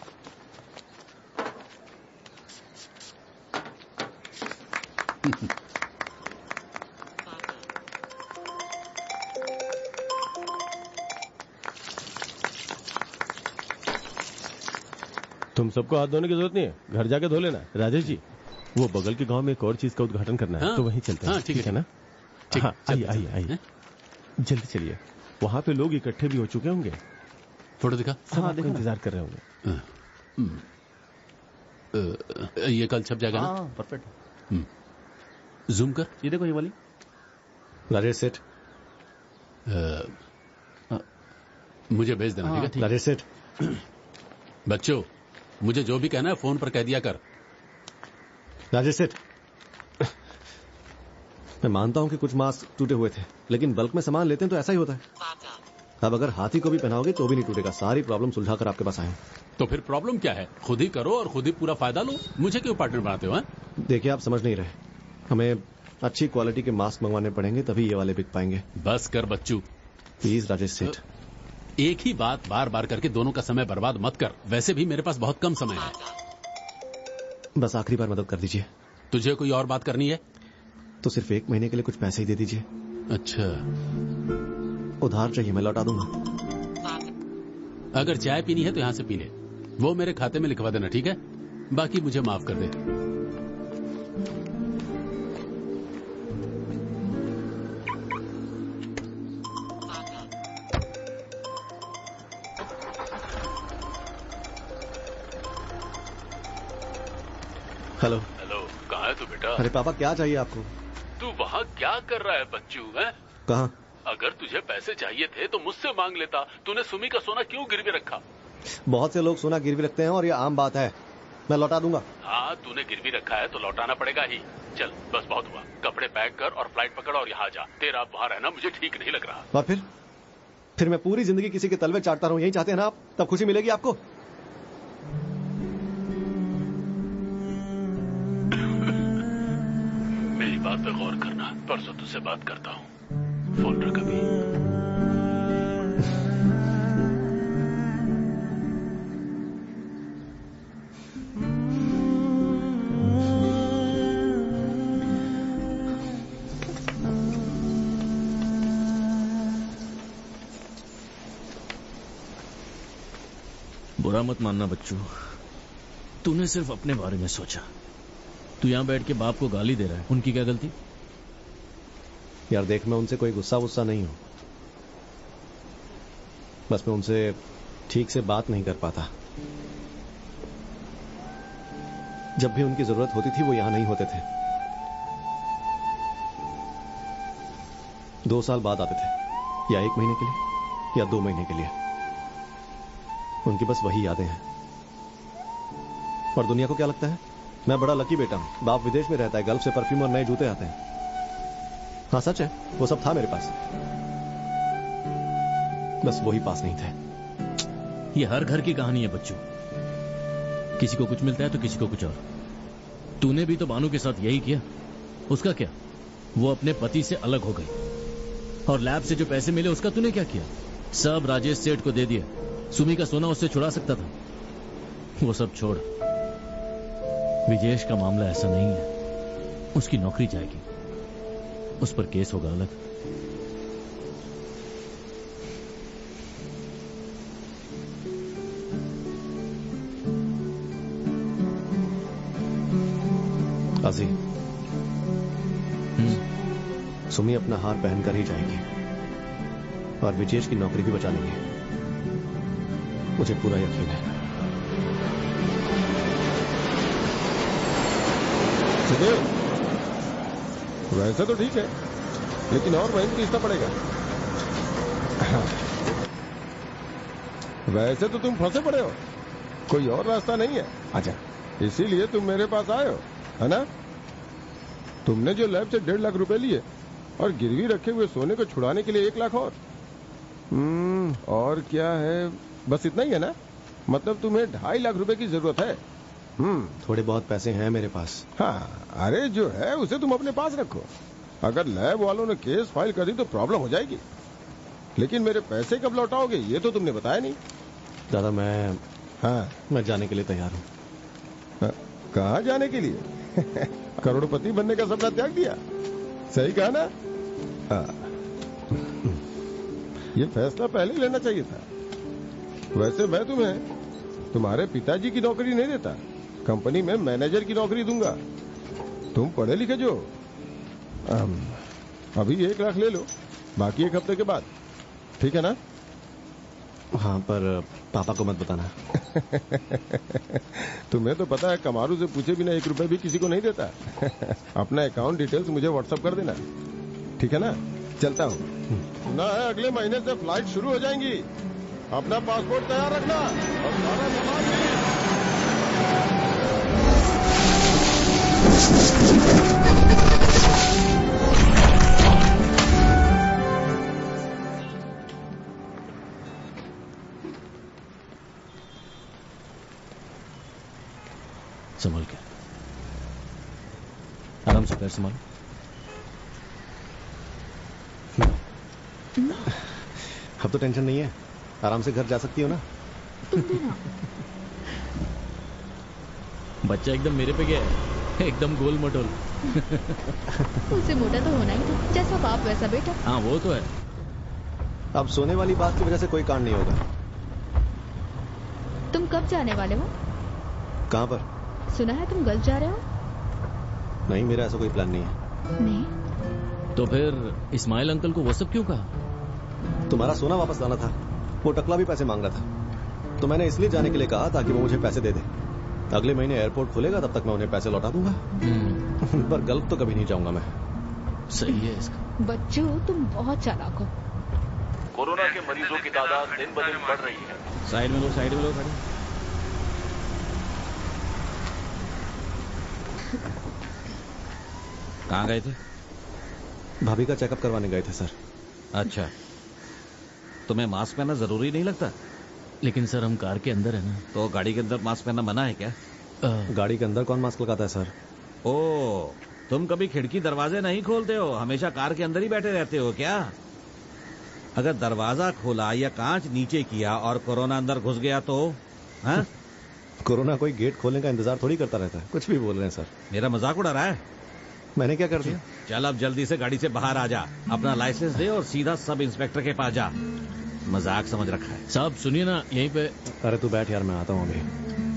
तुम सबको हाथ धोने की जरूरत नहीं है, घर जाके धो लेना। राजेश जी, वो बगल के गांव में एक और चीज का उद्घाटन करना है, तो वहीं चलते हैं। ठीक है ना? हाँ, आइए आइए आइए, जल्दी चलिए। वहाँ पे लोग इकट्ठे भी हो चुके होंगे।
फोटो दिखा।
सब आपका इंतजार कर रहे होंगे।
ये कल छप जाएगा ना?
परफेक्ट।
जूम कर,
ये देखो ये वाली।
राजेश सेठ,
मुझे भेज देना, ठीक है?
राजेश सेठ।
बच्चों, मुझे जो भी कहना है फोन पर कह दिया कर।
राजेश सेठ, मैं मानता हूं कि कुछ मास्क टूटे हुए थे, लेकिन बल्क में सामान लेते हैं तो ऐसा ही होता है। अब अगर हाथी को भी पहनाओगे तो भी नहीं टूटेगा। सारी प्रॉब्लम सुलझा कर आपके पास आए।
तो फिर प्रॉब्लम क्या है? खुद ही करो और खुद ही पूरा फायदा लो। मुझे क्यों पार्टनर बनाते हो?
देखिए, आप समझ नहीं रहे। हमें अच्छी क्वालिटी के मास्क मंगवाने पड़ेंगे, तभी ये वाले बिक पाएंगे।
बस कर बच्चू,
प्लीज राजेश सेठ।
एक ही बात बार बार करके दोनों का समय बर्बाद मत कर। वैसे भी मेरे पास बहुत कम समय है।
बस आखिरी बार मदद कर दीजिए।
तुझे कोई और बात करनी है?
तो सिर्फ 1 महीने के लिए कुछ पैसे ही दे दीजिए।
अच्छा,
उधार चाहिए, मैं लौटा दूंगा।
अगर चाय पीनी है तो यहाँ से पी ले, वो मेरे खाते में लिखवा देना, ठीक है? बाकी मुझे माफ कर दे।
हेलो।
हेलो, कहाँ है तू बेटा?
अरे पापा, क्या चाहिए आपको?
तू वहाँ क्या कर रहा है बच्चू? है
कहाँ?
अगर तुझे पैसे चाहिए थे तो मुझसे मांग लेता। तूने सुमी का सोना क्यों गिरवी रखा?
बहुत से लोग सोना गिरवी रखते हैं और ये आम बात है। मैं लौटा दूंगा।
हाँ, तूने गिरवी रखा है तो लौटाना पड़ेगा ही। चल, बस बहुत हुआ। कपड़े पैक कर और फ्लाइट पकड़ और यहाँ जा। तेरा वहाँ रहना मुझे ठीक नहीं लग रहा।
और फिर मैं पूरी जिंदगी किसी के तलवे चाटता रहूं, यही चाहते हैं ना आप? तब खुशी मिलेगी आपको।
मेरी बात पे गौर करना। परसों तुझसे बात करता हूँ। फोन रख अभी।
बुरा मत मानना बच्चू, तूने सिर्फ अपने बारे में सोचा। तू यहाँ बैठ के बाप को गाली दे रहा है, उनकी क्या गलती?
यार देख, मैं उनसे कोई गुस्सा वुस्सा नहीं हूं, बस मैं उनसे ठीक से बात नहीं कर पाता। जब भी उनकी जरूरत होती थी वो यहां नहीं होते थे। 2 साल बाद आते थे, या 1 महीने के लिए या 2 महीने के लिए। उनकी बस वही यादें हैं। और दुनिया को क्या लगता है मैं बड़ा लकी बेटा हूं। बाप विदेश में रहता है, गल्फ से परफ्यूम और नए जूते आते हैं। हाँ सच है, वो सब था मेरे पास, बस वही पास नहीं थे।
ये हर घर की कहानी है बच्चू। किसी को कुछ मिलता है तो किसी को कुछ और। तूने भी तो बानू के साथ यही किया। उसका क्या? वो अपने पति से अलग हो गई। और लैब से जो पैसे मिले उसका तूने क्या किया? सब राजेश सेठ को दे दिया। सुमी का सोना उससे छुड़ा सकता था। वो सब छोड़, विजेश का मामला ऐसा नहीं है। उसकी नौकरी जाएगी, उस पर केस होगा अलग।
आजी, सुमी अपना हार पहनकर ही जाएगी। और विजेश की नौकरी भी बचा लेंगे, मुझे पूरा यकीन है।
वैसे तो ठीक है, लेकिन और महीने कितना पड़ेगा? वैसे तो तुम फंसे पड़े हो, कोई और रास्ता नहीं है। अच्छा, इसीलिए तुम मेरे पास आए हो, है ना? तुमने जो लैब से 1.5 लाख रुपए लिए और गिरवी रखे हुए सोने को छुड़ाने के लिए 1 लाख और क्या है? बस इतना ही है ना? मतलब तुम्हें 2.5 लाख रुपए की जरूरत है?
थोड़े बहुत पैसे हैं मेरे पास।
हाँ, अरे जो है उसे तुम अपने पास रखो। अगर लैब वालों ने केस फाइल कर दी तो प्रॉब्लम हो जाएगी। लेकिन मेरे पैसे कब लौटाओगे ये तो तुमने बताया नहीं।
दादा मैं जाने के लिए तैयार हूँ।
कहाँ जाने के लिए? करोड़पति बनने का सपना त्याग दिया? सही कहा ना? ये फैसला पहले ही लेना चाहिए था। वैसे मैं तुम्हें तुम्हारे पिताजी की नौकरी नहीं देता, कंपनी में मैनेजर की नौकरी दूंगा। तुम पढ़े लिखे जो, अभी 1 लाख ले लो, बाकी 1 हफ्ते के बाद, ठीक है ना?
हाँ, पर पापा को मत बताना।
तुम्हें तो पता है कमारू से पूछे बिना 1 रुपए भी किसी को नहीं देता। अपना अकाउंट डिटेल्स मुझे व्हाट्सएप कर देना, ठीक है ना? चलता हूँ। सुना है अगले महीने से फ्लाइट शुरू हो जाएंगी। अपना पासपोर्ट तैयार रखना और सारा सामान भी।
संभल के, आराम से पैर संभाल।
अब तो टेंशन नहीं है, आराम से घर जा सकती हो ना?
बच्चा एकदम मेरे पे गया है, एकदम गोल मटोल।
उसे मोटा तो होना ही था, जैसा बाप वैसा बेटा।
हाँ वो तो है।
अब सोने वाली बात की वजह से कोई कांड नहीं होगा।
तुम कब जाने वाले हो?
कहाँ पर?
सुना है तुम गल्फ जा रहे हो?
नहीं, मेरा ऐसा कोई प्लान नहीं है।
नहीं?
तो फिर इस्माइल अंकल को वो सब क्यों कहा?
तुम्हारा सोना वापस लाना था, वो टकला भी पैसे मांग रहा था, तो मैंने इसलिए जाने के लिए कहा ताकि वो मुझे पैसे दे दे। अगले महीने एयरपोर्ट खुलेगा, तब तक मैं उन्हें पैसे लौटा दूंगा। पर गल्फ तो कभी नहीं जाऊंगा मैं।
सही है इसका।
बच्चों, तुम बहुत चालाक हो।
कोरोना के मरीजों की तादाद दिन ब दिन बढ़ रही है।
साइड में लो, साइड में लो।
कहाँ गए थे?
भाभी का चेकअप करवाने गए थे सर।
अच्छा, तुम्हें मास्क पहनना जरूरी नहीं लगता?
लेकिन सर हम कार के अंदर है ना।
तो गाड़ी के अंदर मास्क पहनना मना है क्या?
गाड़ी के अंदर कौन मास्क लगाता है सर?
ओ, तुम कभी खिड़की दरवाजे नहीं खोलते हो, हमेशा कार के अंदर ही बैठे रहते हो क्या? अगर दरवाजा खोला या कांच नीचे किया और कोरोना अंदर घुस गया तो? हाँ?
कोरोना कोई गेट खोलने का इंतजार थोड़ी करता रहता है। कुछ भी बोल रहे हैं सर।
मेरा मजाक उड़ा रहा है?
मैंने क्या कर दिया?
चल अब जल्दी से गाड़ी से बाहर आ जा, अपना लाइसेंस दे और सीधा सब इंस्पेक्टर के पास जा। मजाक समझ रखा है।
साहब सुनिए ना, यहीं पे।
अरे तू बैठ यार, मैं आता हूँ अभी।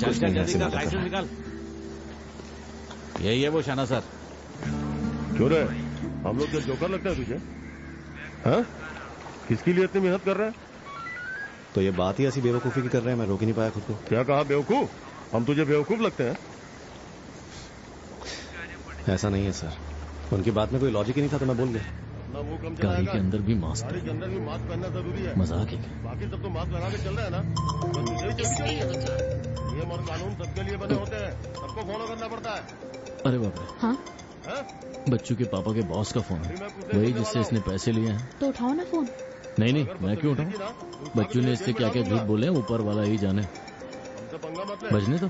चल चल जल्दी कर, लाइसेंस निकाल। यही है वो शाना सर।
क्यों रे, हम लोग क्या जोकर लगता है तुझे? हाँ? किसके लिए इतनी मेहनत कर रहे हैं?
तो ये बात ही ऐसी बेवकूफी की कर रहे हैं, मैं रोक ही नहीं पाया खुद को।
क्या कहा बेवकूफ? हम तुझे बेवकूफ लगते हैं?
ऐसा नहीं है सर, उनकी बात में कोई लॉजिक ही नहीं था तो मैं बोल गया।
गाड़ी के अंदर भी मास्क
पहनना जरूरी है।
मजाक है।
बाकी सब तो मास्क लगा के चल रहे हैं ना, नियम और कानून सबके लिए बने होते हैं, सबको फॉलो करना पड़ता है।
अरे बाप रे।
हाँ?
बच्चू के पापा के बॉस का फोन है, वही जिससे इसने पैसे लिए हैं।
तो उठाओ ना फोन।
नहीं नहीं, मैं क्यों उठाऊं? बच्चू ने इससे क्या क्या झूठ बोले, ऊपर वाला ही जाने। बजने तो।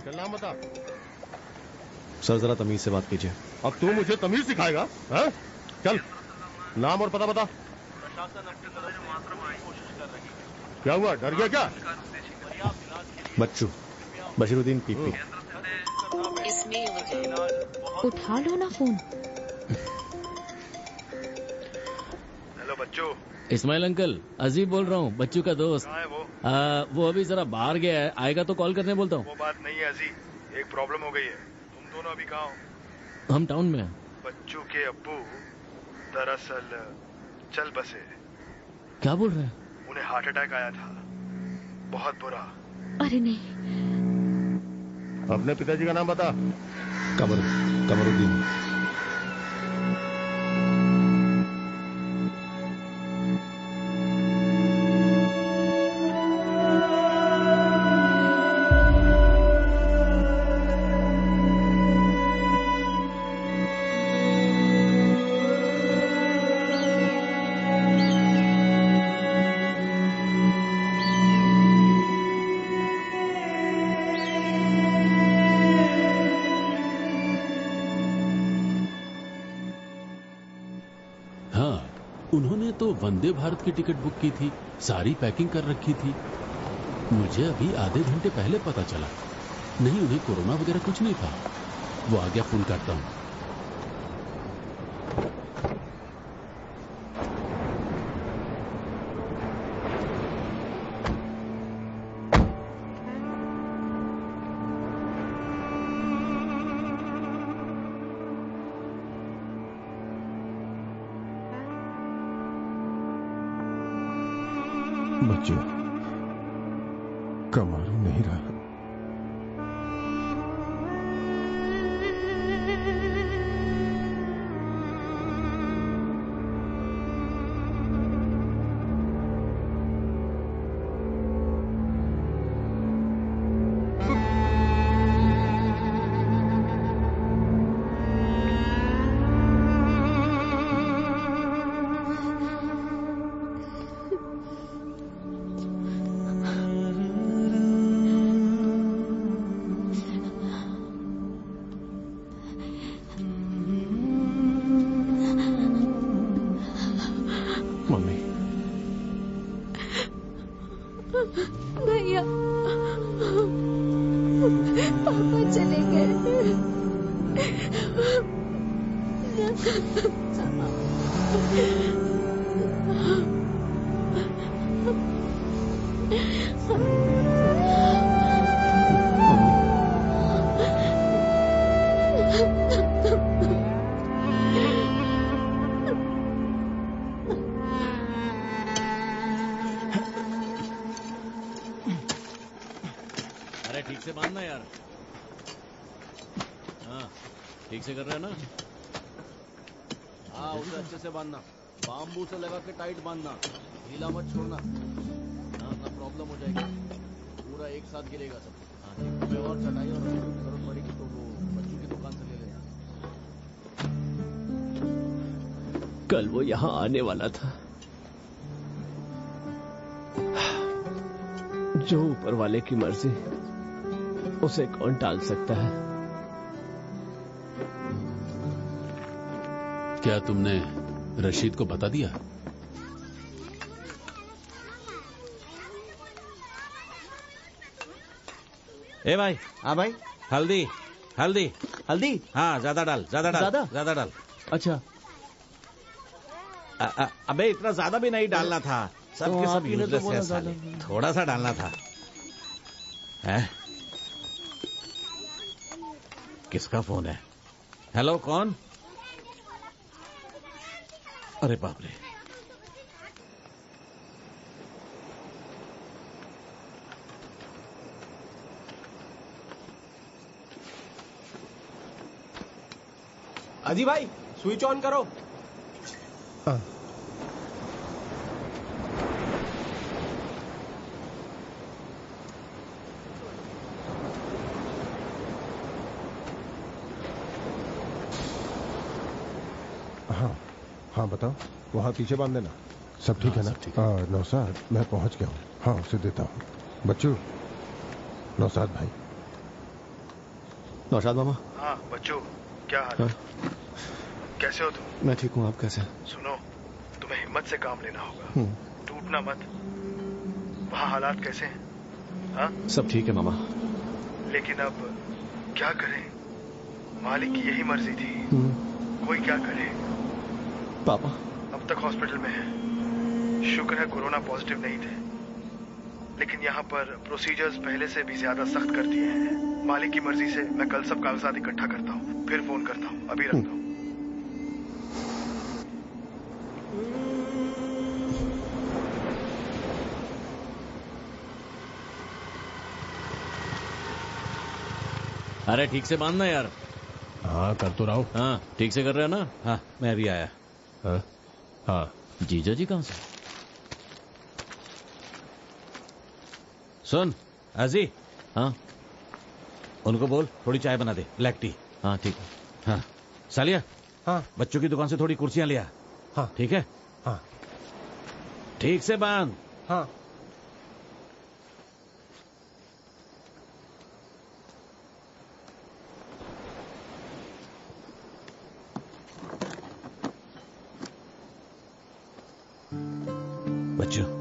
सर जरा तमीज से बात कीजिए।
अब तू मुझे तमीज सिखाएगा? हाँ? चल नाम और पता बता। क्या हुआ, डर गया क्या?
बच्चू, बशीरुद्दीन पीपी।
उठा लो ना फोन।
हेलो बच्चू।
इस्माइल अंकल, अजीब बोल रहा हूँ, बच्चू का दोस्त।
कहाँ है वो?
वो अभी जरा बाहर गया है, आएगा तो कॉल करने बोलता हूँ।
वो बात नहीं है अजी, एक प्रॉब्लम हो गई है। तुम दोनों अभी कहाँ हो?
हम टाउन में हैं।
बच्चू के अब्बू दरअसल चल बसे।
क्या बोल रहे हैं?
उन्हें हार्ट अटैक आया था, बहुत बुरा।
अरे नहीं।
अपने पिताजी का नाम बता। कमरुद्दीन।
उन्होंने तो वंदे भारत की टिकट बुक की थी, सारी पैकिंग कर रखी थी। मुझे अभी आधे घंटे पहले पता चला। नहीं, उन्हें कोरोना वगैरह कुछ नहीं था। वो आ गया, फोन करता हूं।
बच्चों, कमारू नहीं रहा।
भैया, पापा चले गए।
ठीक से बांधना यार। हाँ, ठीक से कर रहे हैं ना? हाँ, उसे अच्छे से बांधना, बाम्बू से लगा के टाइट बांधना, ढीला मत छोड़ना। हाँ, ना प्रॉब्लम हो जाएगी, पूरा एक साथ गिरेगा सब। हाँ, ठीक है। और चटाई और जरूरत पड़ेगी तो वो बच्चों की दुकान से ले लेना।
कल वो यहाँ आने वाला था। जो ऊपर वाले की मर्जी, उसे कौन टाल सकता है?
क्या तुमने रशीद को बता दिया?
ए भाई।
हाँ भाई।
हल्दी हल्दी
हल्दी।
हाँ, ज्यादा डाल, ज्यादा डाल, ज्यादा डाल।
अच्छा।
अबे इतना ज्यादा भी नहीं डालना था, सब
तो
के सब
आपने तो
यूजलेस
बोला
है साले। थोड़ा सा डालना था। है? किसका फोन है? हेलो, कौन? अरे बाप रे।
अजी भाई, स्विच ऑन करो।
हाँ बताओ, वहाँ पीछे बांध देना। सब ठीक है ना? हाँ नौसाद, मैं पहुँच गया हूँ। हाँ, उसे देता हूँ। बच्चू, नौसाद भाई।
नौशाद मामा।
हाँ बच्चू, क्या हाल है? कैसे हो तुम?
मैं ठीक हूँ, आप कैसे?
सुनो, तुम्हें हिम्मत से काम लेना होगा, टूटना मत। वहाँ हालात कैसे हैं? हाँ?
सब ठीक है मामा।
लेकिन अब क्या करें? मालिक की यही मर्जी थी, कोई क्या करे?
पापा
अब तक हॉस्पिटल में है। शुक्र है कोरोना पॉजिटिव नहीं थे, लेकिन यहाँ पर प्रोसीजर्स पहले से भी ज्यादा सख्त कर दिए हैं। मालिक की मर्जी से मैं कल सब कागजात इकट्ठा करता हूँ, फिर फोन करता हूँ। अभी रखता हूँ।
अरे ठीक से बांधना यार।
हाँ कर तो रहा हूँ।
हाँ ठीक से कर रहे हो ना?
हाँ मैं अभी आया।
हाँ हाँ।
जीजा जी कहाँ से?
सुन आजी।
हाँ
उनको बोल थोड़ी चाय बना दे, ब्लैक टी।
हाँ ठीक है।
हाँ सालिया।
हाँ
बच्चों की दुकान से थोड़ी कुर्सियां लिया।
हाँ
ठीक है।
हाँ
ठीक से बांध।
हाँ
बच्चों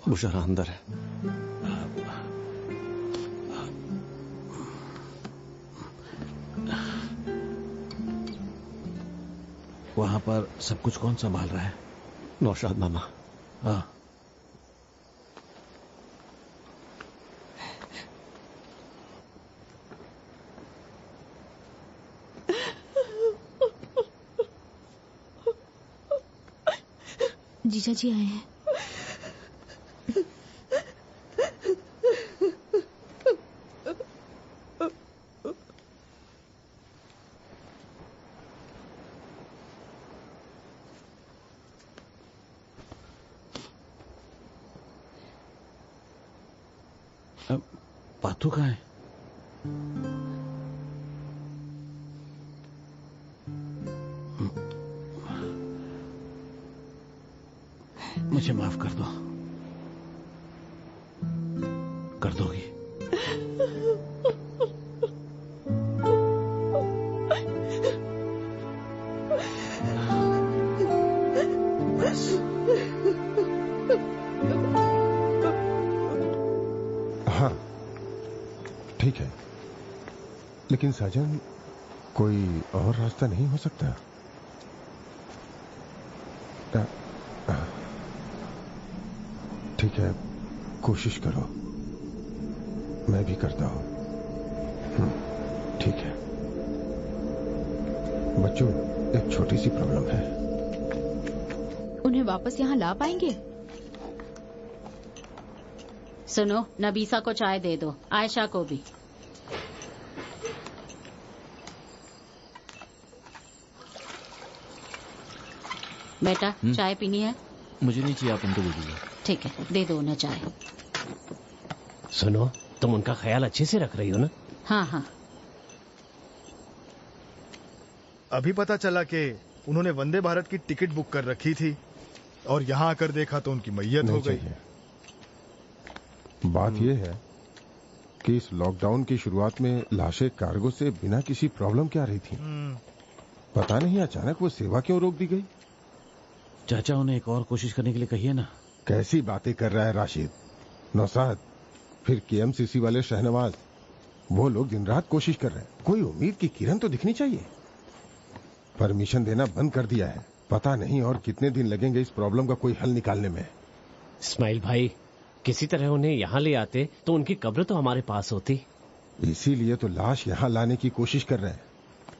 बुशरा अंदर है।
वहां पर सब कुछ कौन संभाल रहा है?
नौशाद मामा।
हाँ
जीजा जी आए हैं।
पाथू कहाँ है? मुझे माफ कर दो। कर दोगी? बस
हाँ ठीक है, लेकिन साजन कोई और रास्ता नहीं हो सकता? ठीक है, कोशिश करो, मैं भी करता हूं। ठीक है बच्चों, एक छोटी सी प्रॉब्लम है।
उन्हें वापस यहाँ ला पाएंगे?
सुनो, नबीसा को चाय दे दो, आयशा को भी। बेटा चाय पीनी है?
मुझे नहीं चाहिए, आप उनको दे दीजिए।
ठीक है, दे दो उन्हें चाय।
सुनो, तुम उनका ख्याल अच्छे से रख रही हो ना?
हाँ हाँ।
अभी पता चला कि उन्होंने वंदे भारत की टिकट बुक कर रखी थी और यहाँ आकर देखा तो उनकी मैयत हो गई।
बात यह है कि इस लॉकडाउन की शुरुआत में लाशें कार्गो से बिना किसी प्रॉब्लम के आ रही थी। पता नहीं अचानक वो सेवा क्यों रोक दी गई।
चाचा उन्हें एक और कोशिश करने के लिए कहिए ना।
कैसी बातें कर रहा है राशिद। नौसाद, फिर केएमसीसी वाले शहनवाज, वो लोग दिन रात कोशिश कर रहे हैं। कोई उम्मीद की किरण तो दिखनी चाहिए। परमिशन देना बंद कर दिया है। पता नहीं और कितने दिन लगेंगे इस प्रॉब्लम का कोई हल निकालने में।
इस्माइल भाई, किसी तरह उन्हें यहाँ ले आते तो उनकी कब्र तो हमारे पास होती।
इसीलिए तो लाश यहाँ लाने की कोशिश कर रहे हैं।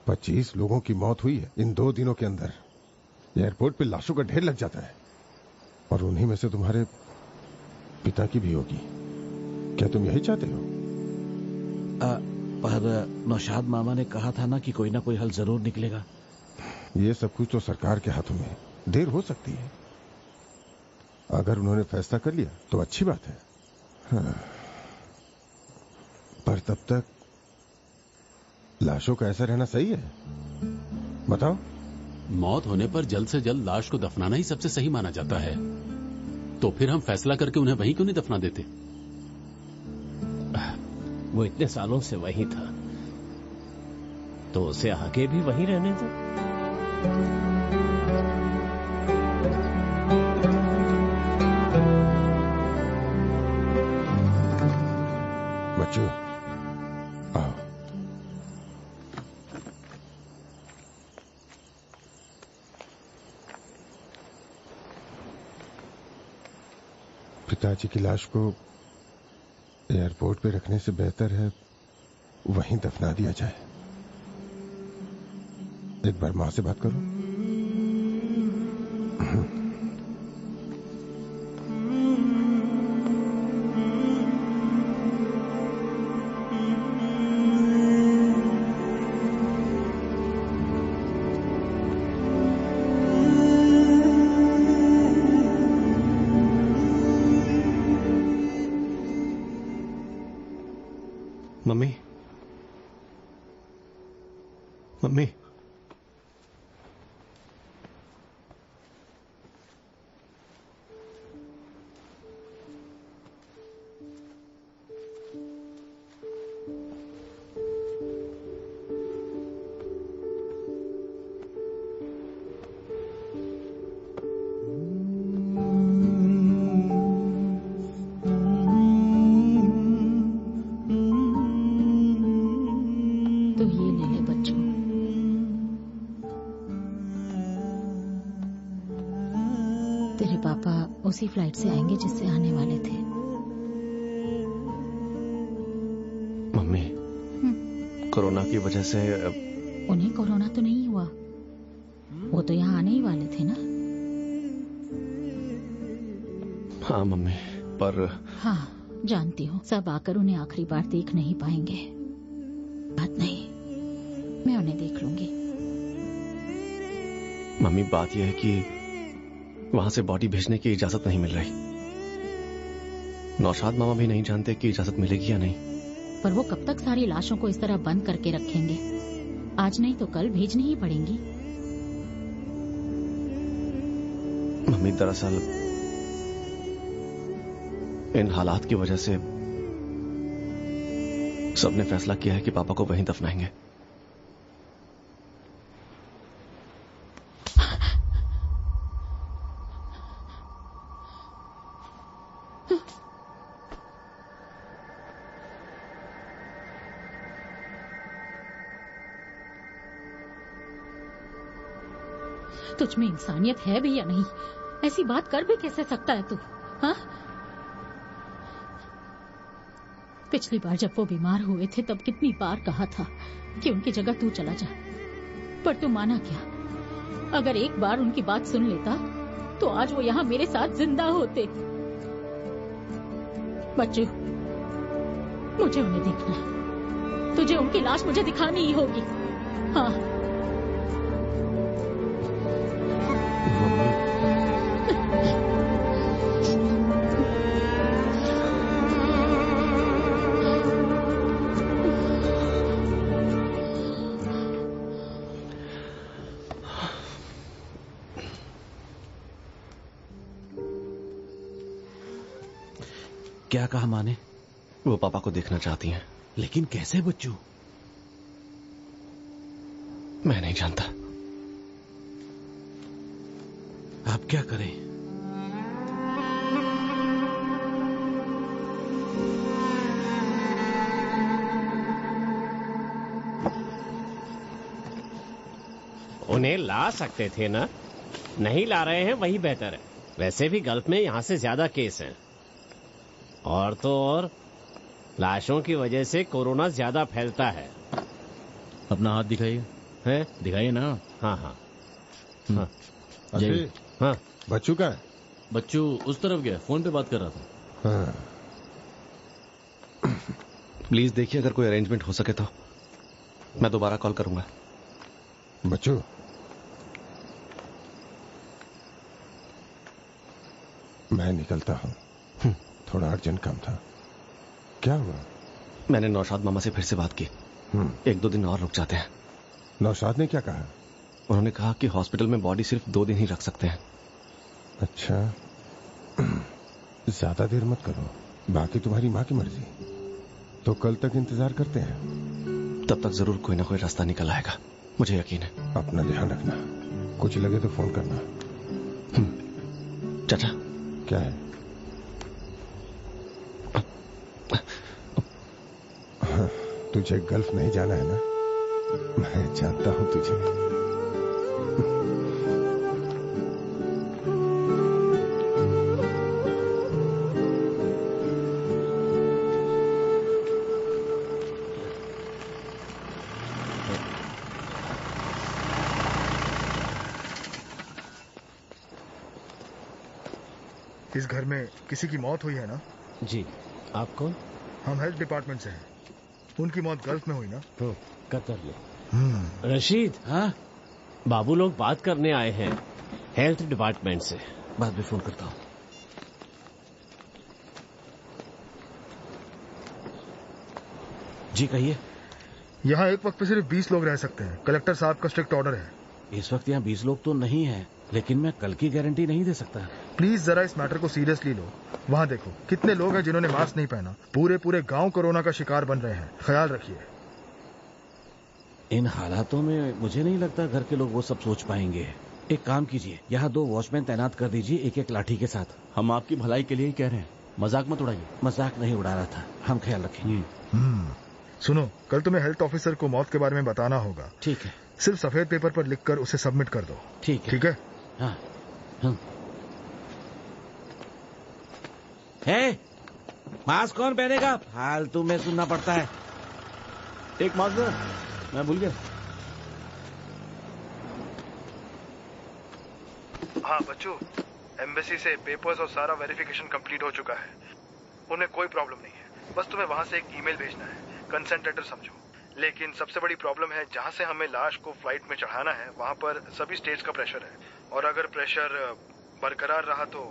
25 लोगों की मौत हुई है इन 2 दिनों के अंदर। एयरपोर्ट पे लाशों का ढेर लग जाता है और उन्हीं में से तुम्हारे पिता की भी होगी। क्या तुम यही चाहते हो?
पर नौशाद मामा ने कहा था ना कि कोई ना कोई हल जरूर निकलेगा।
ये सब कुछ तो सरकार के हाथों में, देर हो सकती है। अगर उन्होंने फैसला कर लिया तो अच्छी बात है। हाँ। पर तब तक लाशों का ऐसा रहना सही है? बताओ।
मौत होने पर जल्द से जल्द लाश को दफनाना ही सबसे सही माना जाता है। तो फिर हम फैसला करके उन्हें वहीं क्यों नहीं दफना देते?
वो इतने सालों से वहीं था तो उसे आगे भी वहीं रहने दो।
बच्चों आओ। पिताजी की लाश को एयरपोर्ट पे रखने से बेहतर है वहीं दफना दिया जाए। एक बार मां से बात करो।
मम्मी, मम्मी,
तो ये ले ले बच्चों। तेरे पापा उसी फ्लाइट से आएंगे जिससे आने वाले थे।
मम्मी, कोरोना की वजह से
उन्हें कोरोना तो नहीं हुआ, वो तो यहाँ आने ही वाले थे ना।
हाँ मम्मी, पर
हाँ जानती हूँ, सब आकर उन्हें आखिरी बार देख नहीं पाएंगे। बात नहीं, मैं उन्हें देख लूंगी।
मम्मी बात यह है कि वहां से बॉडी भेजने की इजाजत नहीं मिल रही। नौशाद मामा भी नहीं जानते कि इजाजत मिलेगी या नहीं।
पर वो कब तक सारी लाशों को इस तरह बंद करके रखेंगे? आज नहीं तो कल भेजनी ही पड़ेंगी।
मम्मी दरअसल इन हालात की वजह से सबने फैसला किया है कि पापा को वहीं दफनाएंगे।
तुझ में इंसानियत है भी या नहीं? ऐसी बात कर भी कैसे सकता है तू? हाँ? पिछली बार जब वो बीमार हुए थे तब कितनी बार कहा था कि उनकी जगह तू चला जा, पर तू माना क्या? अगर एक बार उनकी बात सुन लेता तो आज वो यहाँ मेरे साथ जिंदा होते। बच्चू, मुझे उन्हें देखना है। तुझे उनकी लाश मुझे दिखानी ही होगी। हाँ।
क्या कहा माँ ने?
वो पापा को देखना चाहती हैं।
लेकिन कैसे बच्चू?
मैं नहीं जानता।
आप क्या करें?
उन्हें ला सकते थे ना, नहीं ला रहे हैं वही बेहतर है। वैसे भी गल्फ में यहाँ से ज्यादा केस हैं, और तो और लाशों की वजह से कोरोना ज्यादा फैलता है।
अपना हाथ दिखाइए।
है?
दिखाइए ना।
हाँ हाँ हाँ।
अरे,
हाँ,
बच्चू का है?
बच्चू उस तरफ गया, फोन पे बात कर रहा था।
हाँ।
प्लीज देखिए, अगर कोई अरेंजमेंट हो सके तो मैं दोबारा कॉल करूंगा।
बच्चू, मैं निकलता हूँ, थोड़ा अर्जेंट काम था। क्या हुआ?
मैंने नौशाद मामा से फिर से बात की। 1-2 दिन और रुक जाते हैं।
नौशाद ने क्या कहा?
उन्होंने कहा कि हॉस्पिटल में बॉडी सिर्फ 2 दिन ही रख सकते हैं।
अच्छा, ज्यादा देर मत करो, बाकी तुम्हारी माँ की मर्जी। तो कल तक इंतजार करते हैं।
तब तक जरूर कोई ना कोई रास्ता निकल आएगा, मुझे यकीन है।
अपना ध्यान रखना, कुछ लगे तो फोन करना।
चाचा।
क्या है? तुझे गल्फ नहीं जाना है ना? मैं जानता हूं तुझे।
इस घर में किसी की मौत हुई है ना?
जी। आप कौन?
हम हेल्थ डिपार्टमेंट से हैं। उनकी मौत गल्फ में हुई ना?
कतर में। रशीद।
हाँ?
बाबू लोग बात करने आए हैं हेल्थ डिपार्टमेंट से।
बाद में फोन करता हूँ। जी कहिए।
यहाँ एक वक्त पे सिर्फ 20 लोग रह सकते हैं। कलेक्टर साहब का स्ट्रिक्ट ऑर्डर है।
इस वक्त यहाँ 20 लोग तो नहीं है, लेकिन मैं कल की गारंटी नहीं दे सकता।
प्लीज जरा इस मैटर को सीरियसली लो। वहाँ देखो कितने लोग हैं जिन्होंने मास्क नहीं पहना। पूरे गांव कोरोना का शिकार बन रहे हैं। ख्याल रखिए।
इन हालातों में मुझे नहीं लगता घर के लोग वो सब सोच पाएंगे। एक काम कीजिए, यहाँ 2 वॉचमैन तैनात कर दीजिए, एक लाठी के साथ।
हम आपकी भलाई के लिए ही कह रहे हैं, मजाक मत उड़ाइए।
मजाक नहीं उड़ा रहा था, हम ख्याल रखेंगे।
सुनो, कल तुम्हें हेल्थ ऑफिसर को मौत के बारे में बताना होगा।
ठीक है।
सिर्फ सफेद पेपर पर लिखकर उसे सबमिट कर दो।
ठीक है।
ठीक है।
हाँ। हे, मास्क कौन पहनेगा? फालतू में सुनना पड़ता है।
एक मास्क दो, मैं भूल गया।
हाँ बच्चों, एम्बेसी से पेपर्स और सारा वेरिफिकेशन कंप्लीट हो चुका है। उन्हें कोई प्रॉब्लम नहीं है, बस तुम्हें वहाँ से एक ईमेल भेजना है, कंसेंट लेटर समझो। लेकिन सबसे बड़ी प्रॉब्लम है, जहाँ से हमें लाश को फ्लाइट में चढ़ाना है वहाँ पर सभी स्टेट्स का प्रेशर है, और अगर प्रेशर बरकरार रहा तो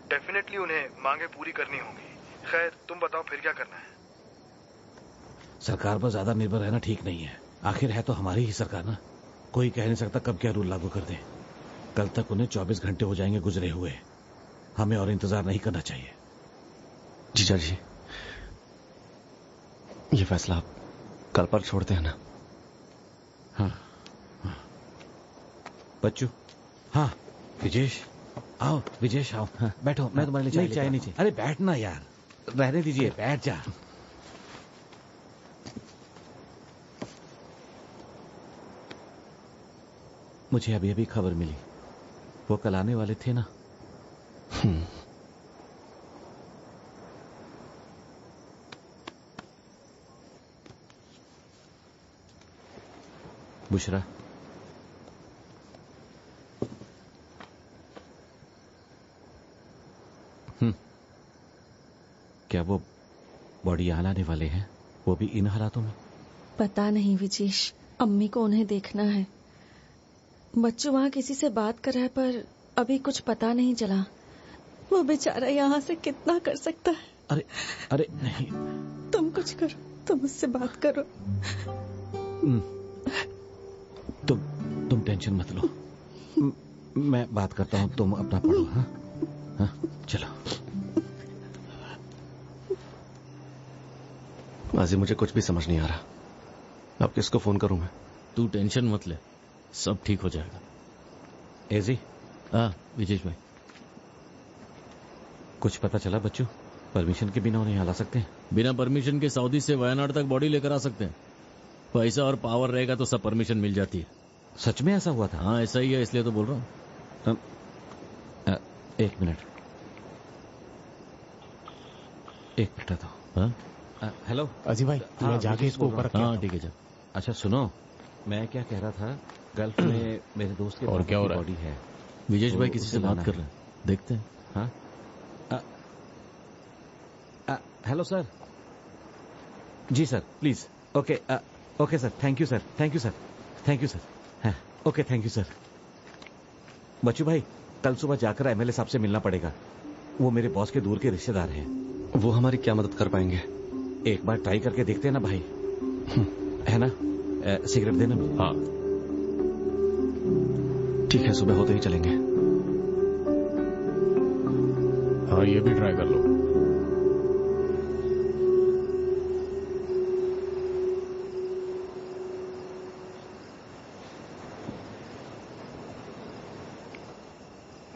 डेफिनेटली उन्हें मांगे पूरी करनी होंगी। खैर, तुम बताओ फिर क्या करना है?
सरकार पर ज्यादा निर्भर रहना ठीक नहीं है। आखिर है तो हमारी ही सरकार ना। कोई कह नहीं सकता कब क्या रूल लागू कर दे। कल तक उन्हें 24 घंटे हो जाएंगे गुजरे हुए। हमें और इंतजार नहीं करना चाहिए।
जीजा जी, ये फैसला आप कल पर छोड़ते हैं ना?
हाँ। बच्चू। हाँ विजेश, आओ विजेश आओ। हाँ। बैठो, मैं तुम्हारे लिए चाय नहीं चाहिए। अरे बैठना यार, रहने दीजिए, बैठ जा। मुझे अभी अभी खबर मिली, वो कल आने वाले थे ना। बुशरा, क्या वो बॉडी यहाँ लाने वाले हैं, वो भी इन हालातों में?
पता नहीं विजेश, अम्मी को उन्हें देखना है। बच्चू वहाँ किसी से बात कर रहा है, पर अभी कुछ पता नहीं चला। वो बेचारा यहाँ से कितना कर सकता है।
अरे अरे नहीं,
तुम कुछ करो, तुम उससे बात करो।
तुम टेंशन मत लो, मैं बात करता हूँ, तुम अपना पढ़ो। हाँ हाँ, चलो।
माजी, मुझे कुछ भी समझ नहीं आ रहा। अब किसको फोन करूं मैं?
तू टेंशन मत ले, सब ठीक हो जाएगा।
एजी।
हाँ विजेश भाई,
कुछ पता चला बच्चों? परमिशन के बिना उन्हें यहाँ ला सकते हैं?
बिना परमिशन के सऊदी से वायनाड तक बॉडी लेकर आ सकते हैं। पैसा और पावर रहेगा तो सब परमिशन मिल जाती है।
सच में ऐसा हुआ था?
हाँ ऐसा ही है, इसलिए तो बोल रहा हूँ।
एक मिनट तो। हाँ हेलो
अजी भाई, मैं जाके इसको ऊपर रख।
हाँ ठीक है, जा।
अच्छा सुनो, मैं क्या कह रहा था, गल्फ में मेरे दोस्त के
और क्या हो रहा
बॉडी है।
विजेश भाई किसी से बात कर रहे हैं, देखते हैं।
हाँ हेलो सर। जी sir, please. Okay sir, thank you sir, thank you sir. हाँ ओके, थैंक यू सर। बच्चू भाई, कल सुबह जाकर एमएलए साहब से मिलना पड़ेगा। वो मेरे बॉस के दूर के रिश्तेदार हैं।
वो हमारी क्या मदद कर पाएंगे?
एक बार ट्राई करके देखते हैं ना भाई, है ना? सिगरेट देना।
हाँ
ठीक है, सुबह होते ही चलेंगे।
हाँ ये भी ट्राई कर लो।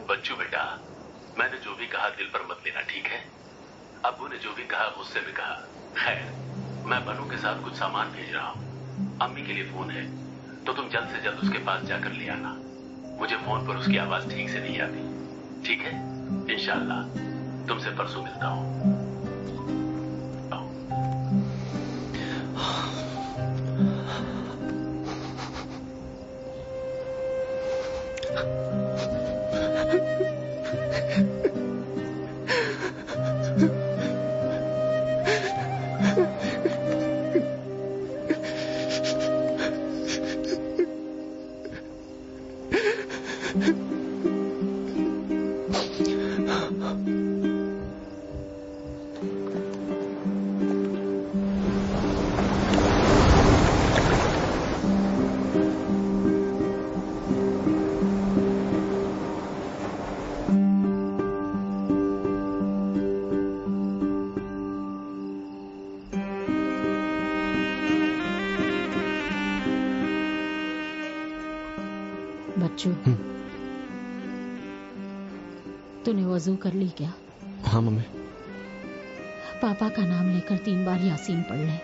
बच्चू बेटा, मैंने जो भी कहा दिल पर मत लेना, ठीक है? अब्बू ने जो भी कहा मुझसे भी कहा। खैर, मैं बनू के साथ कुछ सामान भेज रहा हूँ। अम्मी के लिए फोन है, तो तुम जल्द से जल्द उसके पास जाकर ले आना। मुझे फोन पर उसकी आवाज ठीक से नहीं आती, ठीक है? इंशाअल्लाह तुमसे परसों मिलता हूँ।
बच्चू, तूने वजू कर ली क्या?
हाँ मम्मी।
पापा का नाम लेकर 3 बार यासीन पढ़ ले।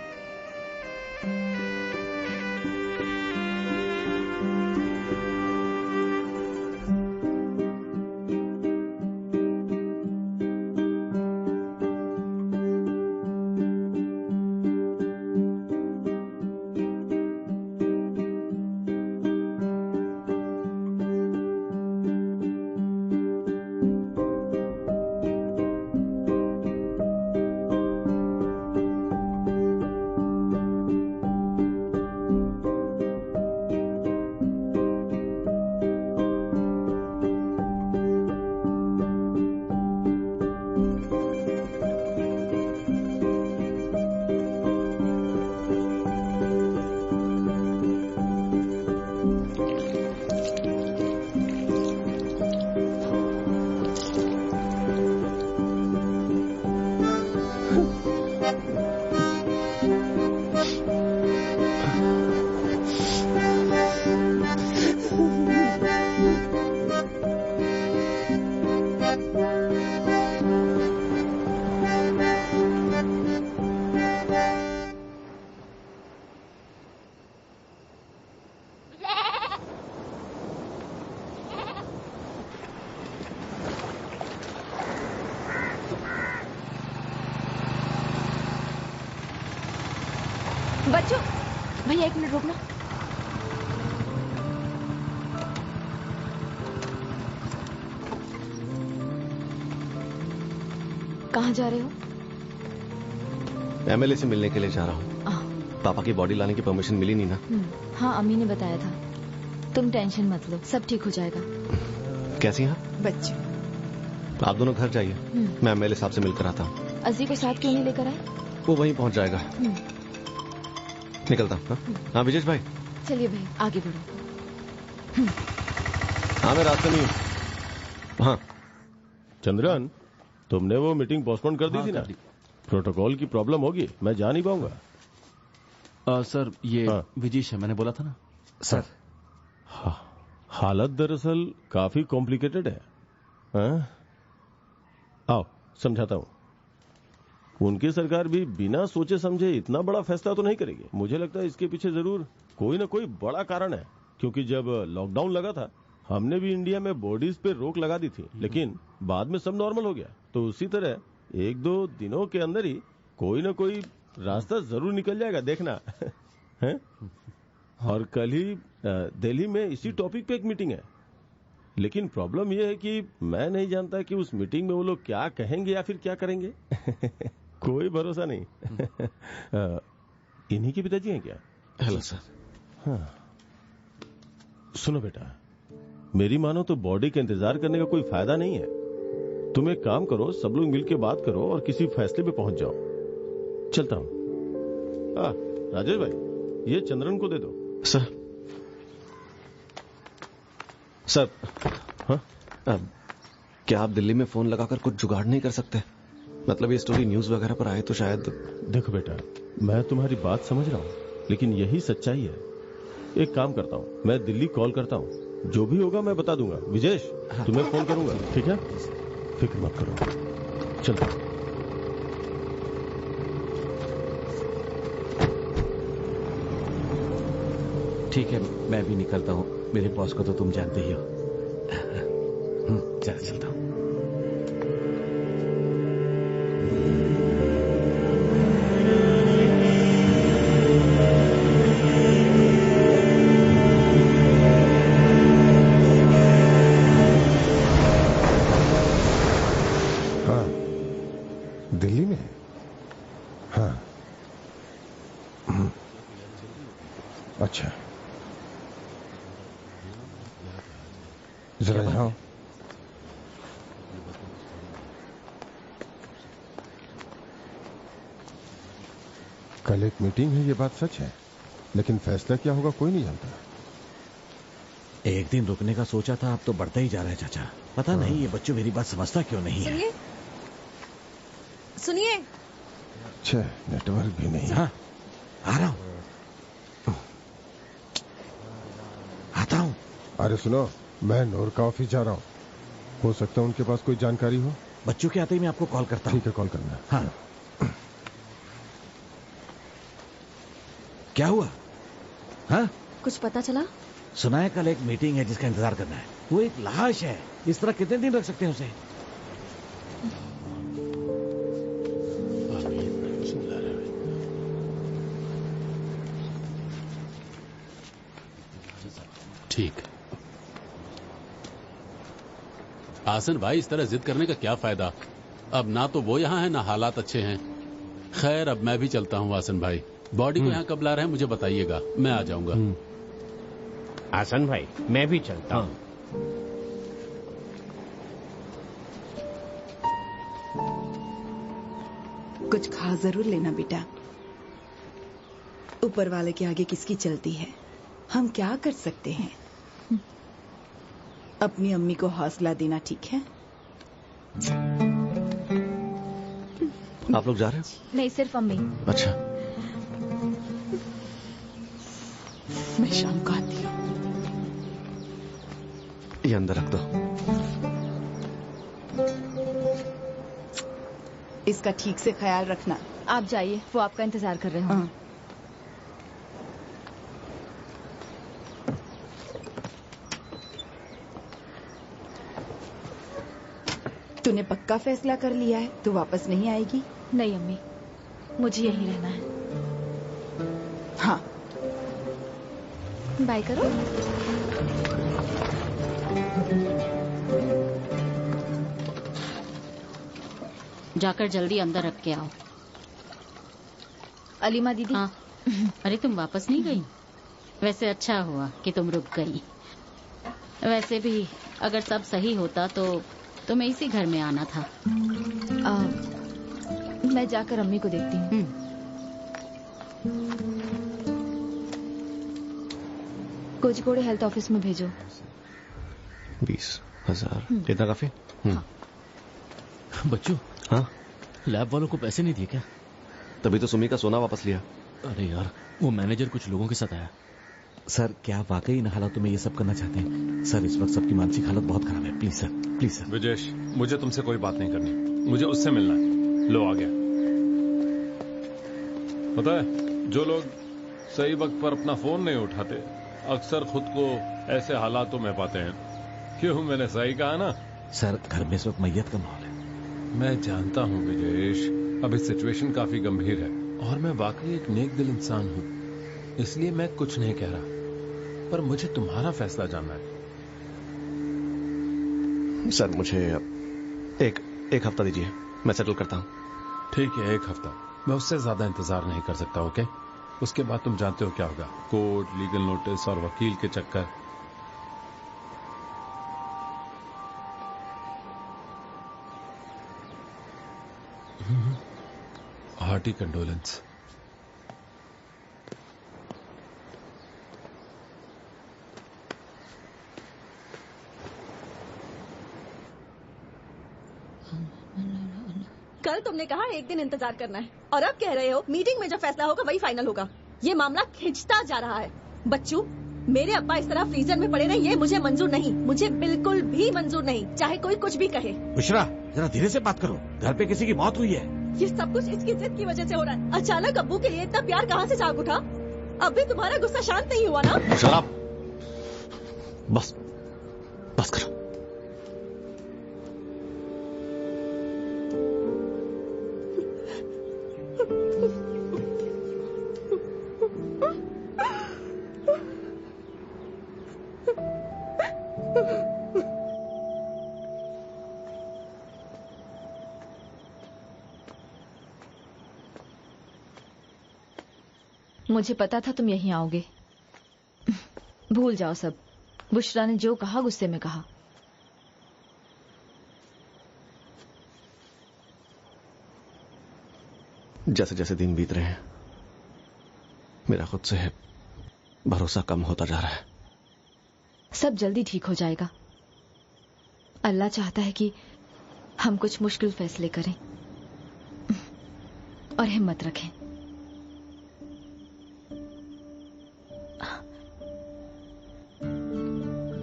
बच्चों, भैया 1 मिनट रुकना। कहाँ जा रहे हो?
एमएलए से मिलने के लिए जा रहा हूँ। पापा की बॉडी लाने की परमिशन मिली नहीं ना।
हाँ, अम्मी ने बताया था। तुम टेंशन मत लो, सब ठीक हो जाएगा।
कैसी हैं?
बच्चे,
आप दोनों घर जाइए, मैं एमएलए साहब से मिलकर आता हूँ।
अजी को साथ क्यों नहीं लेकर आए?
वो वहीं पहुंच जाएगा। निकलता हूँ। हाँ विजेश भाई।
चलिए भाई, आगे बढ़ो।
हाँ मैं रास्ते में हूँ। हाँ
चंद्रन, तुमने वो मीटिंग पोस्टपोन कर दी थी ना? प्रोटोकॉल की प्रॉब्लम होगी, मैं जा नहीं पाऊंगा।
सर ये विजेश है, मैंने बोला था ना।
सर
हालत दरअसल काफी कॉम्प्लिकेटेड है। आओ समझाता हूँ। उनकी सरकार भी बिना सोचे समझे इतना बड़ा फैसला तो नहीं करेगी। मुझे लगता है इसके पीछे जरूर कोई ना कोई बड़ा कारण है, क्योंकि जब लॉकडाउन लगा था हमने भी इंडिया में बॉडीज पे रोक लगा दी थी, लेकिन बाद में सब नॉर्मल हो गया। तो उसी तरह 1-2 दिनों के अंदर ही कोई ना कोई रास्ता जरूर निकल जाएगा, देखना। है? और कल ही दिल्ली में इसी टॉपिक पे एक मीटिंग है, लेकिन प्रॉब्लम यह है कि मैं नहीं जानता कि उस मीटिंग में वो लोग क्या कहेंगे या फिर क्या करेंगे। कोई भरोसा नहीं। इन्हीं के पिताजी हैं क्या?
Hello sir.
हाँ सुनो बेटा, मेरी मानो तो बॉडी का इंतजार करने का कोई फायदा नहीं है। तुम एक काम करो, सब लोग मिलकर बात करो और किसी फैसले पे पहुंच जाओ। चलता हूं। राजेश भाई, ये चंद्रन को दे दो।
Sir sir. हाँ? क्या आप दिल्ली में फोन लगाकर कुछ जुगाड़ नहीं कर सकते? मतलब ये स्टोरी न्यूज वगैरह पर आए तो शायद।
देखो बेटा, मैं तुम्हारी बात समझ रहा हूँ, लेकिन यही सच्चाई है। एक काम करता हूँ, मैं दिल्ली कॉल करता हूँ, जो भी होगा मैं बता दूंगा। विजेश, तुम्हें फोन करूंगा, ठीक है? फिक्र मत करो। चलता हूँ।
ठीक है, मैं भी निकलता हूँ। मेरे बॉस को तो तुम जानते ही हो। चलता हूँ।
हाँ, दिल्ली में? हाँ। अच्छा, जरा यहाँ आओ। कल एक मीटिंग है, ये बात सच है, लेकिन फैसला क्या होगा कोई नहीं जानता।
एक दिन रुकने का सोचा था, अब तो बढ़ता ही जा रहा है चाचा। पता नहीं ये बच्चों मेरी बात समझता क्यों नहीं है।
सुनिए।
अच्छा, नेटवर्क भी नहीं।
हाँ, आ रहा हूँ, आता हूँ।
अरे सुनो, मैं नूर का ऑफिस जा रहा हूँ, हो सकता है उनके पास कोई जानकारी हो।
बच्चों के आते ही मैं आपको कॉल करता हूँ।
ठीक है, कॉल करना।
हाँ। क्या हुआ? हाँ,
कुछ पता चला?
सुना है कल एक मीटिंग है जिसका इंतजार करना है। वो एक लाश है, इस तरह कितने दिन रख सकते हैं उसे?
ठीक। आसन भाई, इस तरह जिद करने का क्या फायदा? अब ना तो वो यहाँ है ना हालात अच्छे हैं। खैर, अब मैं भी चलता हूँ आसन भाई। बॉडी को यहाँ कब ला रहे हैं मुझे बताइएगा, मैं आ जाऊंगा।
आसन भाई, मैं भी चलता हूँ।
कुछ खा जरूर लेना बेटा। ऊपर वाले के आगे किसकी चलती है, हम क्या कर सकते हैं। अपनी अम्मी को हौसला देना, ठीक है?
आप लोग जा रहे हो?
नहीं, सिर्फ अम्मी।
अच्छा,
मैं शाम को आती हूँ।
ये अंदर रख दो।
इसका ठीक से ख्याल रखना।
आप जाइए, वो आपका इंतजार कर रहे हैं।
तूने पक्का फैसला कर लिया है? तू वापस नहीं आएगी?
नहीं अम्मी, मुझे यहीं रहना है।
हाँ,
बाय करो।
जाकर जल्दी अंदर रख के आओ।
अलीमा दीदी।
हाँ। अरे तुम वापस नहीं गई? वैसे अच्छा हुआ कि तुम रुक गई। वैसे भी अगर सब सही होता तो तुम्हें इसी घर में आना था।
मैं जाकर अम्मी को देखती हूँ। कोझिकोडे हेल्थ ऑफिस में भेजो।
20,000 इतना काफी?
बच्चू।
हाँ,
लैब वालों को पैसे नहीं दिए क्या?
तभी तो सुमी का सोना वापस लिया।
अरे यार, वो मैनेजर कुछ लोगों के साथ आया।
सर, क्या वाकई इन हालातों में ये सब करना चाहते हैं? सर, इस वक्त सबकी मानसिक हालत बहुत खराब है। Please sir, please sir.
Vijesh, मुझे तुमसे कोई बात नहीं करनी, मुझे उससे मिलना है। लो आ गया। पता है, जो लोग सही वक्त पर अपना फोन नहीं उठाते अक्सर खुद को ऐसे हालातों में पाते हैं। क्यों, मैंने सही कहा ना?
सर, घर में इस वक्त मैयत का माहौल है।
मैं जानता हूँ विजेश, अभी सिचुएशन काफी गंभीर है और मैं वाकई एक नेक दिल इंसान हूँ, इसलिए मैं कुछ नहीं कह रहा, पर मुझे तुम्हारा फैसला जानना है।
सर, मुझे एक हफ्ता दीजिए, मैं सेटल करता हूँ।
ठीक है, एक हफ्ता। मैं उससे ज्यादा इंतजार नहीं कर सकता। ओके? उसके बाद तुम जानते हो क्या होगा, कोर्ट, लीगल नोटिस और वकील के चक्कर। Hearty condolence.
कल तुमने कहा एक दिन इंतजार करना है और अब कह रहे हो मीटिंग में जो फैसला होगा वही फाइनल होगा। ये मामला खिंचता जा रहा है। बच्चू, मेरे अब्बा इस तरह फ्रीजर में पड़े रहे, ये मुझे मंजूर नहीं। मुझे बिल्कुल भी मंजूर नहीं, चाहे कोई कुछ भी कहे।
बुशरा, जरा धीरे से बात करो, घर पे किसी की मौत हुई है।
ये सब कुछ इसकी जिद की वजह से हो रहा है। अचानक अब्बू के लिए इतना प्यार कहाँ से जाग उठा? अब भी तुम्हारा गुस्सा शांत नहीं हुआ ना?
शराब, बस बस करो।
मुझे पता था तुम यहीं आओगे। भूल जाओ सब। बुशरा ने जो कहा गुस्से में कहा।
जैसे जैसे दिन बीत रहे हैं मेरा खुद से भरोसा कम होता जा रहा है।
सब जल्दी ठीक हो जाएगा। अल्लाह चाहता है कि हम कुछ मुश्किल फैसले करें और हिम्मत रखें।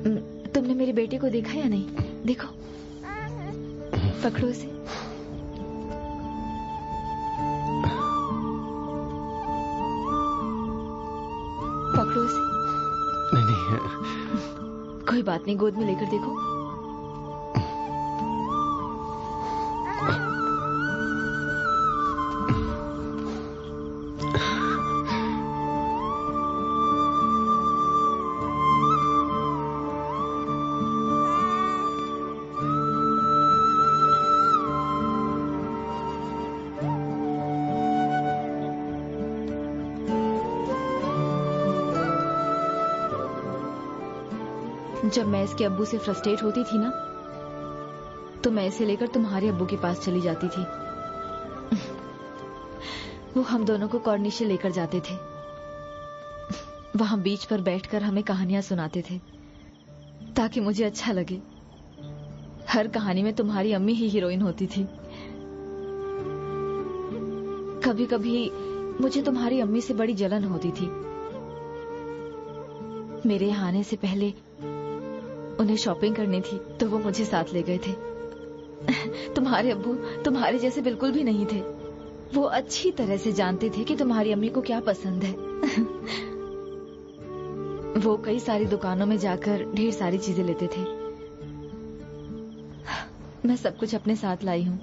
तुमने मेरी बेटी को देखा या नहीं? देखो, पकड़ो इसे। पकड़ो इसे।
नहीं
कोई बात नहीं, गोद में लेकर देखो। जब मैं इसके अब्बू से फ्रस्ट्रेट होती थी ना, तो मैं इसे लेकर तुम्हारे अब्बू के पास चली जाती थी। वो हम दोनों को कॉर्निशे लेकर जाते थे। वहां बीच पर बैठकर हमें कहानियां सुनाते थे ताकि मुझे अच्छा लगे। हर कहानी में तुम्हारी अम्मी ही हीरोइन होती थी। कभी कभी मुझे तुम्हारी अम्मी से बड़ी जलन होती थी। मेरे यहाँ आने से पहले उन्हें शॉपिंग करनी थी तो वो मुझे साथ ले गए थे। तुम्हारे अब्बू तुम्हारे जैसे बिल्कुल भी नहीं थे। वो अच्छी तरह से जानते थे कि तुम्हारी अम्मी को क्या पसंद है। वो कई सारी दुकानों में जाकर ढेर सारी चीजें लेते थे। मैं सब कुछ अपने साथ लाई हूँ।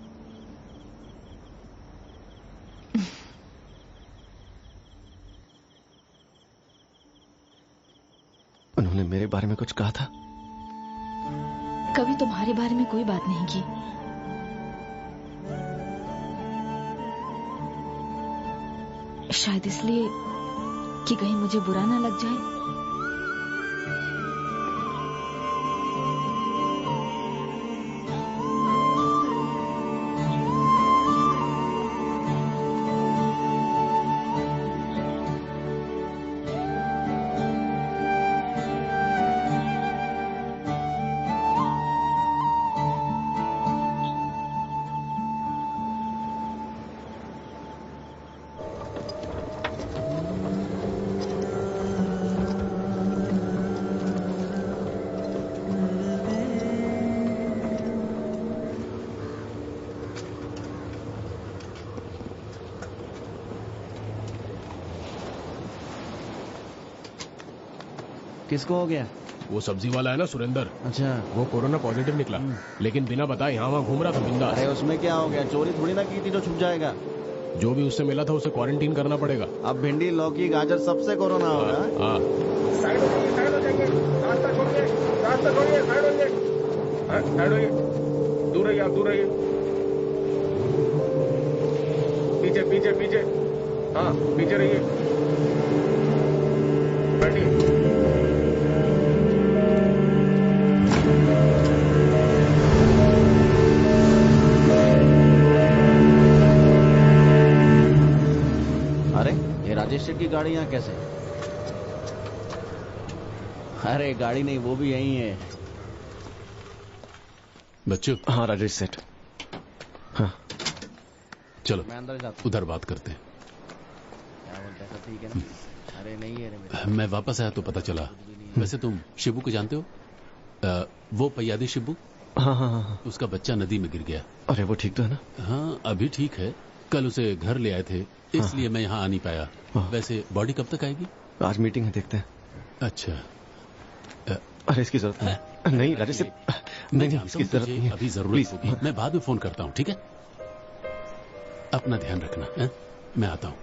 उन्होंने मेरे बारे में कुछ कहा था?
कभी तुम्हारे बारे में कोई बात नहीं की। शायद इसलिए कि कहीं मुझे बुरा ना लग जाए।
किसको हो गया?
वो सब्जी वाला है ना सुरेंद्र।
अच्छा।
वो कोरोना पॉजिटिव निकला, लेकिन बिना बताए यहाँ वहाँ घूम रहा था बिंदास।
अरे उसमें क्या हो गया? चोरी थोड़ी ना की थी जो छुप जाएगा।
जो भी उससे मिला था उसे क्वारंटीन करना पड़ेगा।
अब भिंडी, लौकी, गाजर सबसे कोरोना होगा।
हाँ।
साइड हो जाइए, रास्ता छोड़िए, साइड होइए। दूर रहिए, आप दूर रहिए। पीछे। हाँ, पीछे रहिए। बैठिए।
अरे ये राजेश सेठ की गाड़ी यहाँ कैसे? अरे गाड़ी नहीं, वो भी यही है।
बच्चों।
हाँ राजेश सेठ। हाँ
चलो
मैं अंदर जाता हूँ।
उधर बात करते हैं।
क्या बोलते हैं? सब ठीक है ना? अरे नहीं है रे।
मैं वापस आया तो पता चला। वैसे तुम शिबू को जानते हो? वो पयादी शिबू।
हाँ।
उसका बच्चा नदी में गिर गया।
अरे वो ठीक तो है ना?
हाँ अभी ठीक है। कल उसे घर ले आए थे, इसलिए मैं यहाँ आ नहीं पाया। वैसे बॉडी कब तक आएगी?
आज मीटिंग है, देखते हैं।
अच्छा।
अरे इसकी जरूरत नहीं राजेश सेठ। नहीं इसकी जरूरत नहीं।
अभी जरूरत होगी, मैं बाद में फोन करता हूँ, ठीक है? अपना ध्यान रखना है? मैं आता हूँ।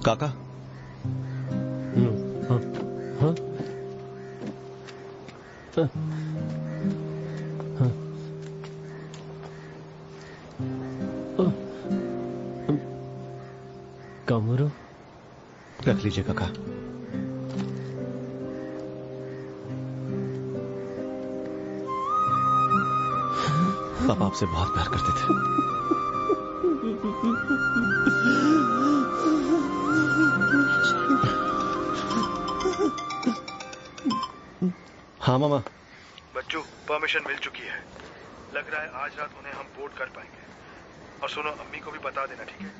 काका।
हाँ, हाँ, हाँ। कमरो
रख लीजिए काका। पापा आपसे बहुत प्यार करते थे। हाँ मामा।
बच्चू, परमिशन मिल चुकी है। लग रहा है आज रात उन्हें हम बोर्ड कर पाएंगे। और सुनो, अम्मी को भी बता देना, ठीक है?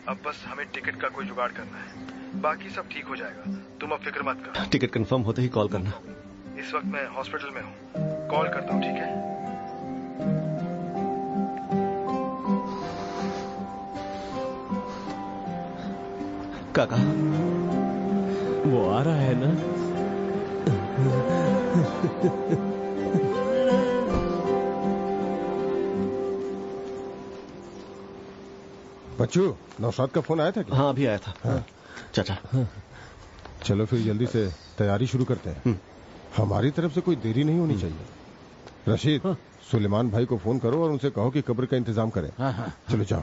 अब बस हमें टिकट का कोई जुगाड़ करना है, बाकी सब ठीक हो जाएगा। तुम अब फिक्र मत करो।
टिकट कंफर्म होते ही कॉल करना।
इस वक्त मैं हॉस्पिटल में हूँ, कॉल करता हूँ, ठीक है?
काका,
वो आ रहा है ना?
बच्चू, नौशाद का फोन आया था क्या?
हाँ, अभी आया था। हाँ। चाचा,
चलो फिर जल्दी से तैयारी शुरू करते हैं। हमारी तरफ से कोई देरी नहीं होनी चाहिए। रशीद, सुलेमान भाई को फोन करो और उनसे कहो कि कब्र का इंतजाम करें। चलो जाओ।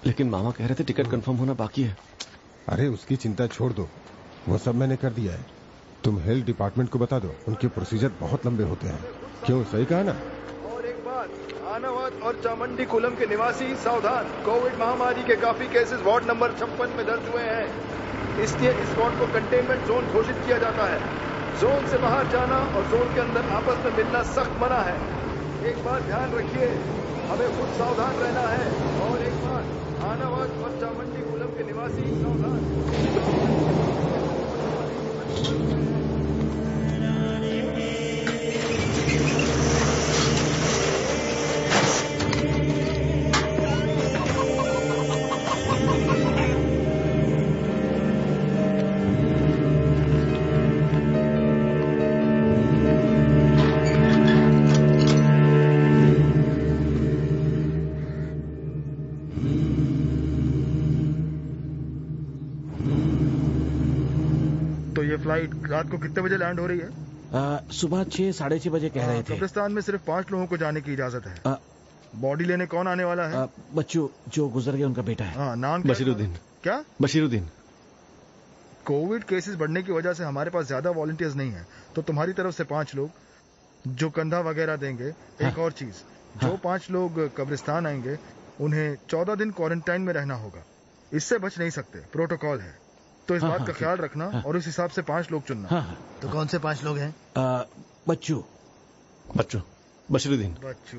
लेकिन मामा कह रहे थे टिकट कंफर्म होना बाकी है।
अरे उसकी चिंता छोड़ दो, वो सब मैंने कर दिया है। तुम हेल्थ डिपार्टमेंट को बता दो, उनके प्रोसीजर बहुत लंबे होते हैं। क्यों, सही कहा ना?
और एक बात, आनावत और चामुंडी कुलम के निवासी सावधान, कोविड महामारी के काफी केसेस वार्ड नंबर 56 में दर्ज हुए हैं। इसलिए इस वार्ड को कंटेनमेंट जोन घोषित किया जाता है। जोन से बाहर जाना और जोन के अंदर आपस में मिलना सख्त मना है। एक बात ध्यान रखिए, हमें खुद सावधान रहना है। और एक बात, आनावत और चामुंडी कुलम के निवासी सावधान। फ्लाइट रात को कितने बजे लैंड हो रही है?
सुबह 6, 6:30 बजे कह रहे थे।
कब्रिस्तान में सिर्फ 5 लोगों को जाने की इजाजत है। बॉडी लेने कौन आने वाला है?
बच्चू, जो गुजर गया उनका बेटा है।
नाम
बशीरुद्दीन।
क्या?
बशीरुद्दीन।
कोविड केसेस बढ़ने की वजह से हमारे पास ज्यादा वॉलंटियर्स नहीं है, तो तुम्हारी तरफ से 5 लोग जो कंधा वगैरह देंगे। एक और चीज, जो 5 लोग कब्रिस्तान आएंगे उन्हें 14 दिन क्वारंटाइन में रहना होगा। इससे बच नहीं सकते, प्रोटोकॉल है। तो इस बात का ख्याल रखना और उस हिसाब से 5 लोग चुनना।
तो कौन से 5 लोग हैं?
बच्चू,
बशीरुद्दीन,
बच्चू,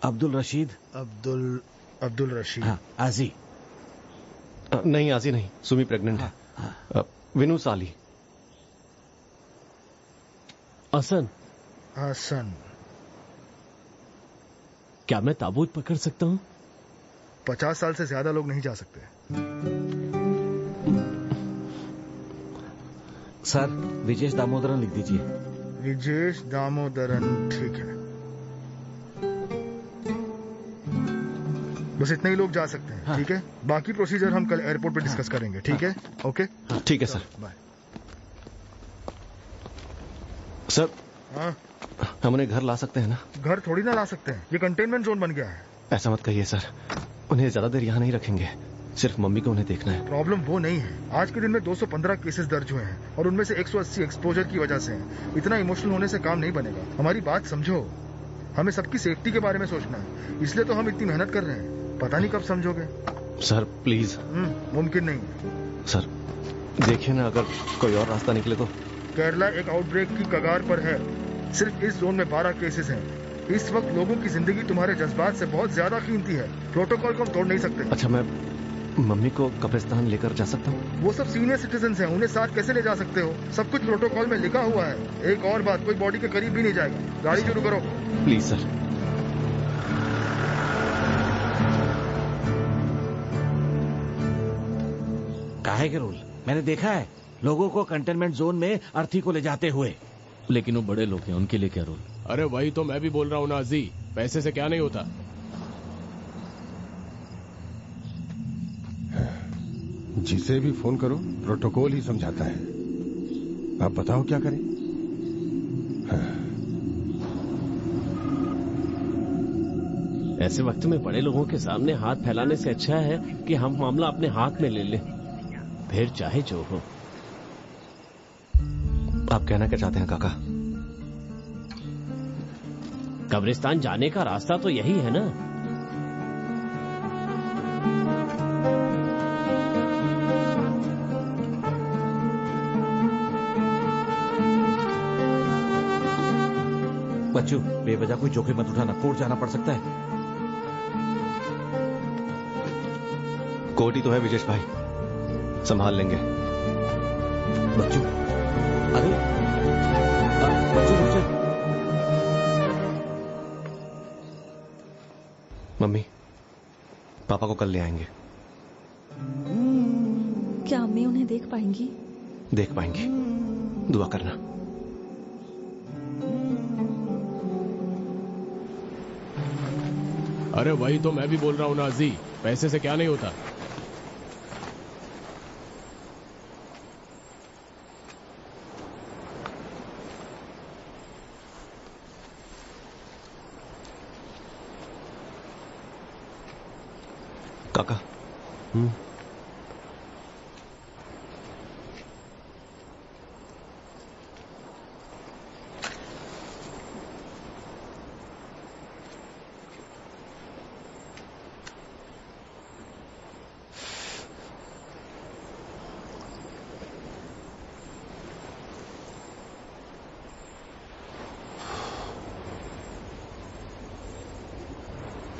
अब्दुल रशीद,
अब्दुल रशीद,
आजी।
नहीं, आजी नहीं, सुमी प्रेग्नेंट है। विनू साली,
हसन। क्या मैं ताबूत पकड़ सकता हूँ?
50 साल से ज्यादा लोग नहीं जा सकते।
सर, विजेश दामोदरन लिख दीजिए।
विजेश दामोदरन, ठीक है। बस इतने ही लोग जा सकते हैं, ठीक है? बाकी प्रोसीजर हम कल एयरपोर्ट पे डिस्कस करेंगे, ठीक है? ओके,
ठीक है सर।
बाय।
सर, हम उन्हें घर ला सकते हैं ना?
घर थोड़ी ना ला सकते हैं, ये कंटेनमेंट जोन बन गया है।
ऐसा मत कहिए सर, उन्हें ज्यादा देर यहाँ नहीं रखेंगे। सिर्फ मम्मी को उन्हें देखना है।
प्रॉब्लम वो नहीं है। आज के दिन में 215 केसेस दर्ज हुए हैं और उनमें से 180 एक्सपोजर की वजह से हैं। इतना इमोशनल होने से काम नहीं बनेगा। हमारी बात समझो, हमें सबकी सेफ्टी के बारे में सोचना है, इसलिए तो हम इतनी मेहनत कर रहे हैं। पता नहीं कब समझोगे।
Sir please.
मुमकिन नहीं।
सर देखिए ना, अगर कोई और रास्ता निकले तो।
केरला एक आउटब्रेक की कगार पर है। सिर्फ इस जोन में 12 केसेस हैं। इस वक्त लोगों की जिंदगी तुम्हारे जज्बात से बहुत ज्यादा कीमती है। प्रोटोकॉल को हम तोड़ नहीं सकते।
अच्छा, मैं मम्मी को कब्रिस्तान लेकर जा सकता हूँ?
वो सब सीनियर सिटीजन हैं, उन्हें साथ कैसे ले जा सकते हो? सब कुछ प्रोटोकॉल में लिखा हुआ है। एक और बात, कोई बॉडी के करीब भी नहीं जाएगा। गाड़ी शुरू करो
प्लीज सर।
काहे के रूल? मैंने देखा है लोगों को कंटेनमेंट जोन में अर्थी को ले जाते हुए।
लेकिन वो बड़े लोग हैं, उनके लिए क्या रूल?
अरे वही तो मैं भी बोल रहा हूँ नाजी, पैसे से क्या नहीं होता।
जिसे भी फोन करो प्रोटोकॉल ही समझाता है। आप बताओ क्या करें?
ऐसे वक्त में बड़े लोगों के सामने हाथ फैलाने से अच्छा है कि हम मामला अपने हाथ में ले लें, फिर चाहे जो हो।
आप कहना क्या चाहते हैं काका?
कब्रिस्तान जाने का रास्ता तो यही है ना।
बच्चों, बेवजह कोई जोखिम मत उठाना, कोर्ट जाना पड़ सकता है।
कोर्ट ही तो है विजेश भाई, संभाल लेंगे।
बच्चों, अरे बच्चों,
मम्मी, पापा को कल ले आएंगे।
क्या अम्मी उन्हें देख पाएंगी?
देख पाएंगी, दुआ करना।
अरे वही तो मैं भी बोल रहा हूँ नाजी, पैसे से क्या नहीं होता।
काका,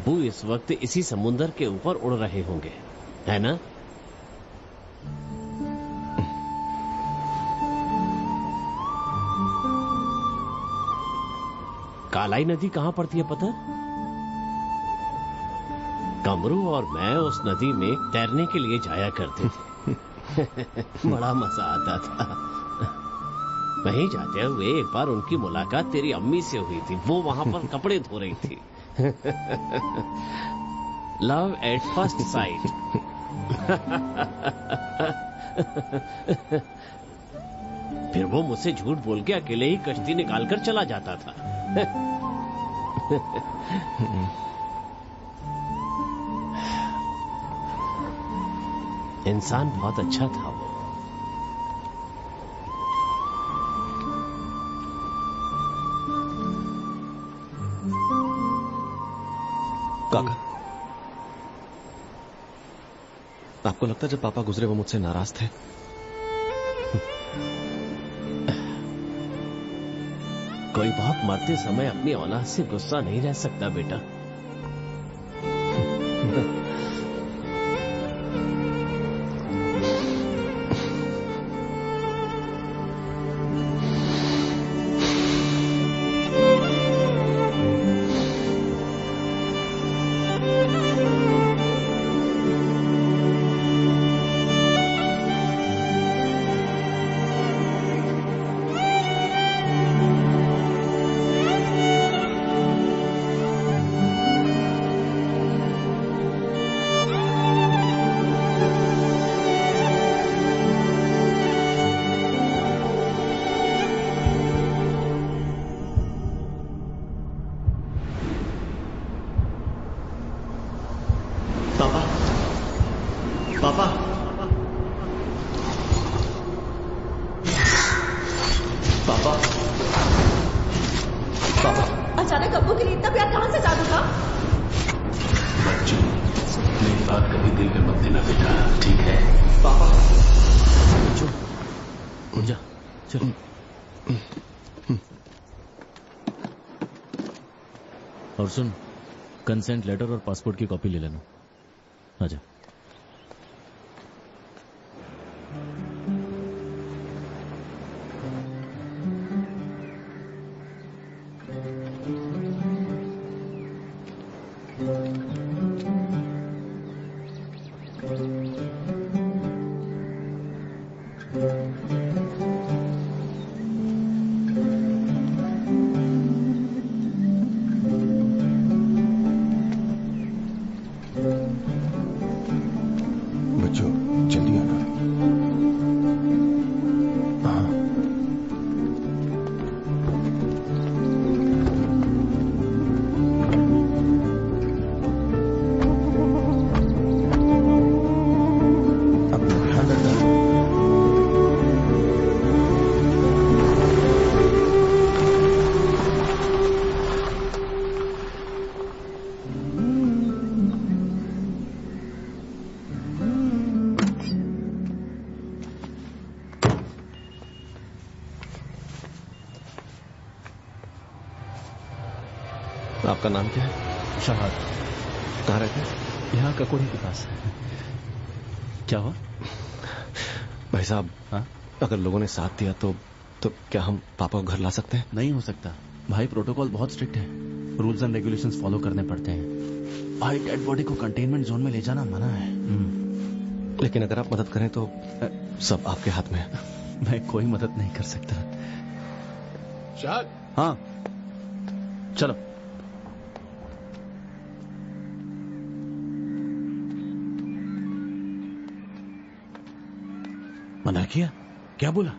वो इस वक्त इसी समुंदर के ऊपर उड़ रहे होंगे, है ना? कालाई नदी कहां पड़ती है पता? कमरू और मैं उस नदी में तैरने के लिए जाया करते थे। बड़ा मजा आता था। वहीं जाते हुए एक बार उनकी मुलाकात तेरी अम्मी से हुई थी। वो वहां पर कपड़े धो रही थी। Love at first sight. फिर वो मुझसे झूठ बोल के अकेले ही कश्ती निकालकर चला जाता था। इंसान बहुत अच्छा था वो।
काका, आपको लगता है जब पापा गुजरे वो मुझसे नाराज थे?
कोई बाप मरते समय अपनी औलाद से गुस्सा नहीं रह सकता बेटा।
अचानक अब्बू के लिए इतना प्यार कहां से जादू था?
बच्चों, मेरी बात कभी दिल में मत देना बेटा, ठीक है?
पापा,
बच्चों, उठ जा, चल। और सुन, कंसेंट लेटर और पासपोर्ट की कॉपी ले लेना। आजा।
आपका नाम क्या है?
शहाद।
कहाँ रहते हैं?
यहाँ ककोड़ी के पास। क्या हुआ?
भाई साहब, अगर लोगों ने साथ दिया तो क्या हम पापा को घर ला सकते हैं?
नहीं हो सकता भाई, प्रोटोकॉल बहुत स्ट्रिक्ट है, रूल्स एंड रेगुलेशंस फॉलो करने पड़ते हैं भाई। डेड बॉडी को कंटेनमेंट जोन में ले जाना मना है।
लेकिन अगर आप मदद करें तो सब आपके हाथ में है।
मैं कोई मदद नहीं कर सकता।
शहाद।
हाँ चलो।
मना किया? क्या बोला?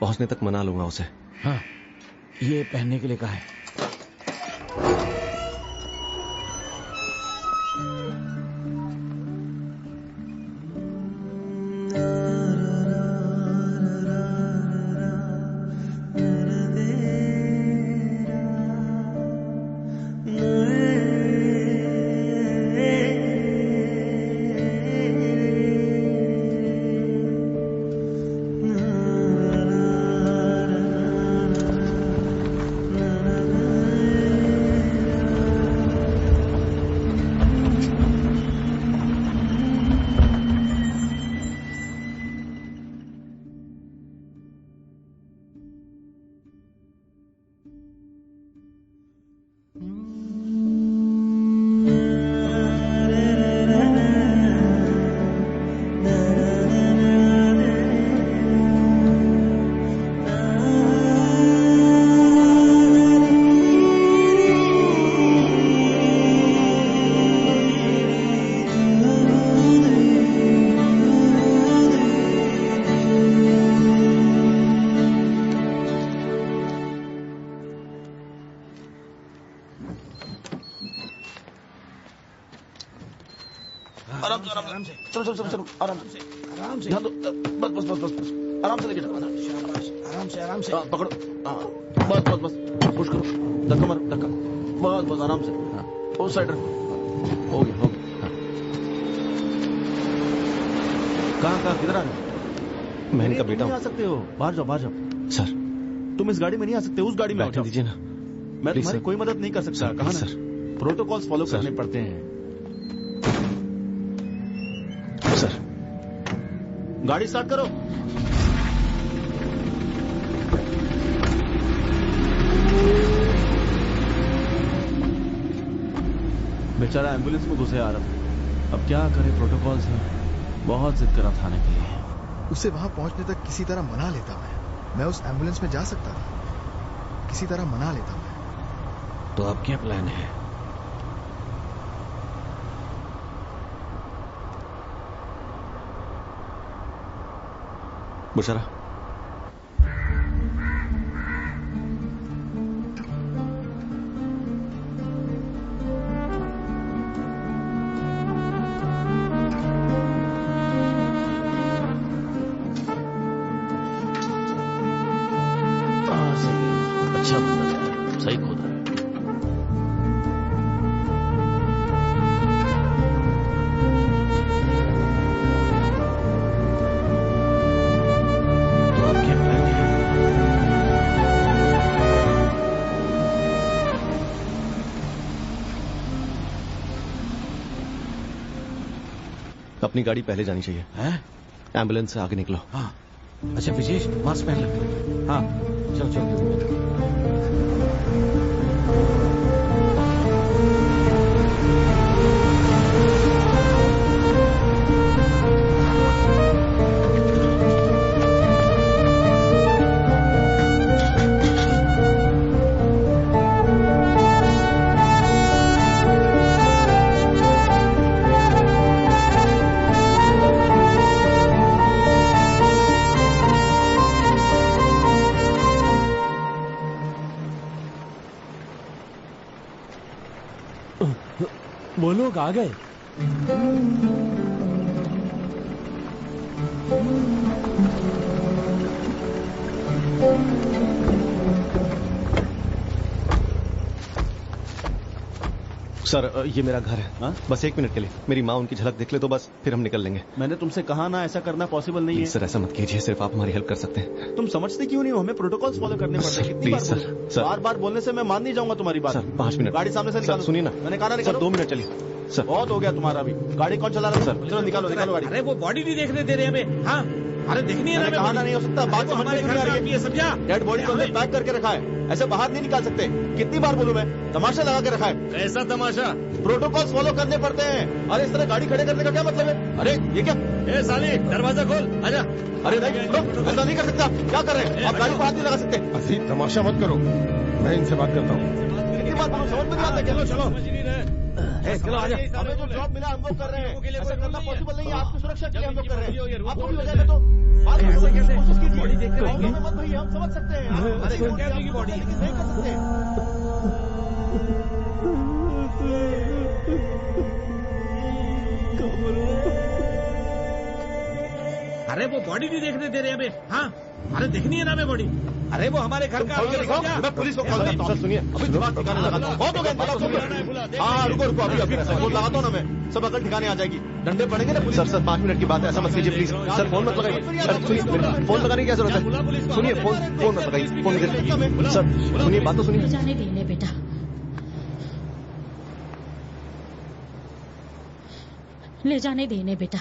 पहुंचने तक मना लूंगा उसे।
हाँ, ये पहनने के लिए कहा है।
आराम से चलो चलो चलो आराम से ध्यान दो। बस बस बस बस आराम से लेके जाओ। आराम से पकड़ो। बस बस बस पुश करो। धक्का मारो धक्का। बस बस आराम से। उस साइड रखो। हो गया हो गया। कहाँ किधर आ रहे हो?
मैं इनका बेटा
हूँ। आ सकते हो, बाहर जाओ बाहर जाओ।
सर
तुम इस गाड़ी में नहीं आ सकते, उस गाड़ी में
बैठने दीजिए ना।
मैं तुम्हारी कोई मदद नहीं कर सकता। कहा ना, प्रोटोकॉल्स फॉलो करने पड़ते हैं।
सर
गाड़ी स्टार्ट करो। बेचारा एम्बुलेंस में घुसे आ रहा। अब क्या करे, प्रोटोकॉल्स हैं। बहुत जिद करा थाने के लिए।
उसे वहां पहुंचने तक किसी तरह मना लेता मैं उस एम्बुलेंस में जा सकता था, किसी तरह मना लेता मैं।
तो अब क्या प्लान है?
बुशरा,
अच्छा बंदा है, सही खोदा है।
अपनी गाड़ी पहले जानी चाहिए। एम्बुलेंस से आगे निकलो।
हाँ। अच्छा विशेष, मास्क पहन लो। हाँ चलो चलो।
वो लोग आ गए।
सर ये मेरा घर है।
हा?
बस 1 मिनट के लिए मेरी माँ उनकी झलक देख ले तो बस फिर हम निकल लेंगे।
मैंने तुमसे कहा ना ऐसा करना पॉसिबल नहीं है।
सर ऐसा मत कीजिए, सिर्फ आप हमारी हेल्प कर सकते हैं।
तुम समझते क्यों नहीं हो? हमें प्रोटोकॉल्स फॉलो करने पड़ते हैं। कितनी बार बोलूं? बार बोलने से मैं मान नहीं जाऊंगा तुम्हारी बात।
Sir 5 minute.
गाड़ी सामने से निकालो।
सुनिए ना,
मैंने कहा
सर 2 मिनट चलिए। सर
बहुत हो गया तुम्हारा भी। गाड़ी कौन चला रहा है? सर चलो निकालो गाड़ी।
अरे वो बॉडी नहीं देखने दे रहे हमें। हाँ अरे देखनी है ना।
कहा नहीं हो सकता, बात समझ में नहीं आ रही है।
समझा?
डेड बॉडी को अंदर पैक करके रखा है, ऐसे बाहर नहीं निकाल सकते। कितनी बार बोलूं मैं? तमाशा लगा के रखा है।
कैसा तमाशा?
प्रोटोकॉल्स फॉलो करने पड़ते हैं। अरे इस तरह गाड़ी खड़े करने का क्या मतलब है? अरे ये क्या?
ए साली दरवाजा खोल, आजा।
अरे नहीं रुक, ऐसा नहीं कर सकता। क्या कर रहे हैं आप? गाड़ी को हाथ नहीं लगा सकते।
अजीब तमाशा मत करो, मैं इनसे बात करता हूँ।
कितनी बात बोलो, समझ में नहीं आता। चलो चलो
चलो आजा।
हमें जो जॉब मिला हम लोग कर रहे हैं। ऐसा करना पॉसिबल नहीं है। आपकी सुरक्षा के लिए हम लोग कर रहे हैं। आपको भी हो जाएगा तो बॉडी देखते रहेंगे। मत भैया, हम समझ सकते हैं। अरे क्या की बॉडी नहीं कर सकते।
अरे वो बॉडी नहीं देखने दे रहे हमें। हाँ अरे देखनी है ना हमें बॉडी। अरे वो हमारे घर का।
मैं पुलिस को कॉल करता हूँ। सुनिए अभी दिमाग ठिकाने लगाता हूँ। बहुत हो गया। हाँ रुको रुको, अभी फोन लगाता हूँ ना मैं, सब अकल ठिकाने आ जाएगी। डंडे पड़ेंगे ना पुलिस।
सर 5 मिनट की बात है, ऐसा मत कीजिए प्लीज। सर फोन मत लगाइए। सर सुनिए, फोन लगाने की क्या जरूरत है? सुनिए फोन मत लगाइए। फोन सर सुनिए, बात तो सुनिए।
जाने देने बेटा, ले जाने देने बेटा।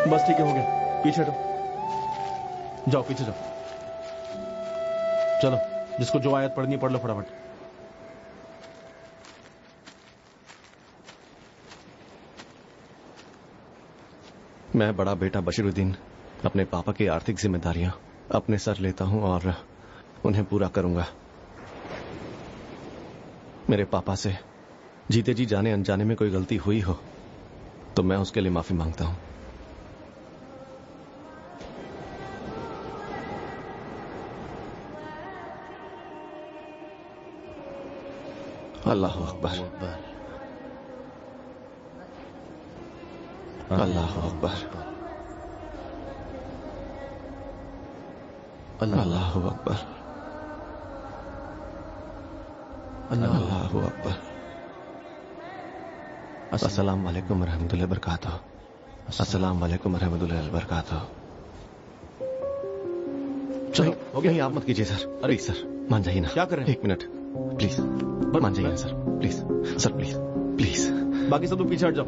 बस ठीक है, हो गया। पीछे हटो, जाओ पीछे जाओ। चलो जिसको जो आयत पढ़नी पढ़ लो फटाफट।
मैं बड़ा बेटा बशीरुद्दीन अपने पापा की आर्थिक जिम्मेदारियां अपने सर लेता हूं और उन्हें पूरा करूंगा। मेरे पापा से जीते जी जाने अनजाने में कोई गलती हुई हो तो मैं उसके लिए माफी मांगता हूं। अल्लाह अकबर, अल्लाह अकबर, अल्लाह अकबर, अल्लाह अकबर। अस्सलाम वालेकुम रहमतुल्लाहि व बरकातहू। अस्सलाम वालेकुम रहमतुल्लाहि व बरकातहू। चलो हो गया। आप मत कीजिए सर, प्लीज सर, मान जाइए ना।
क्या कर रहे हैं?
1 मिनट प्लीज, मान जाइए sir, please sir, please please.
बाकी सब लोग पीछे हट जाओ।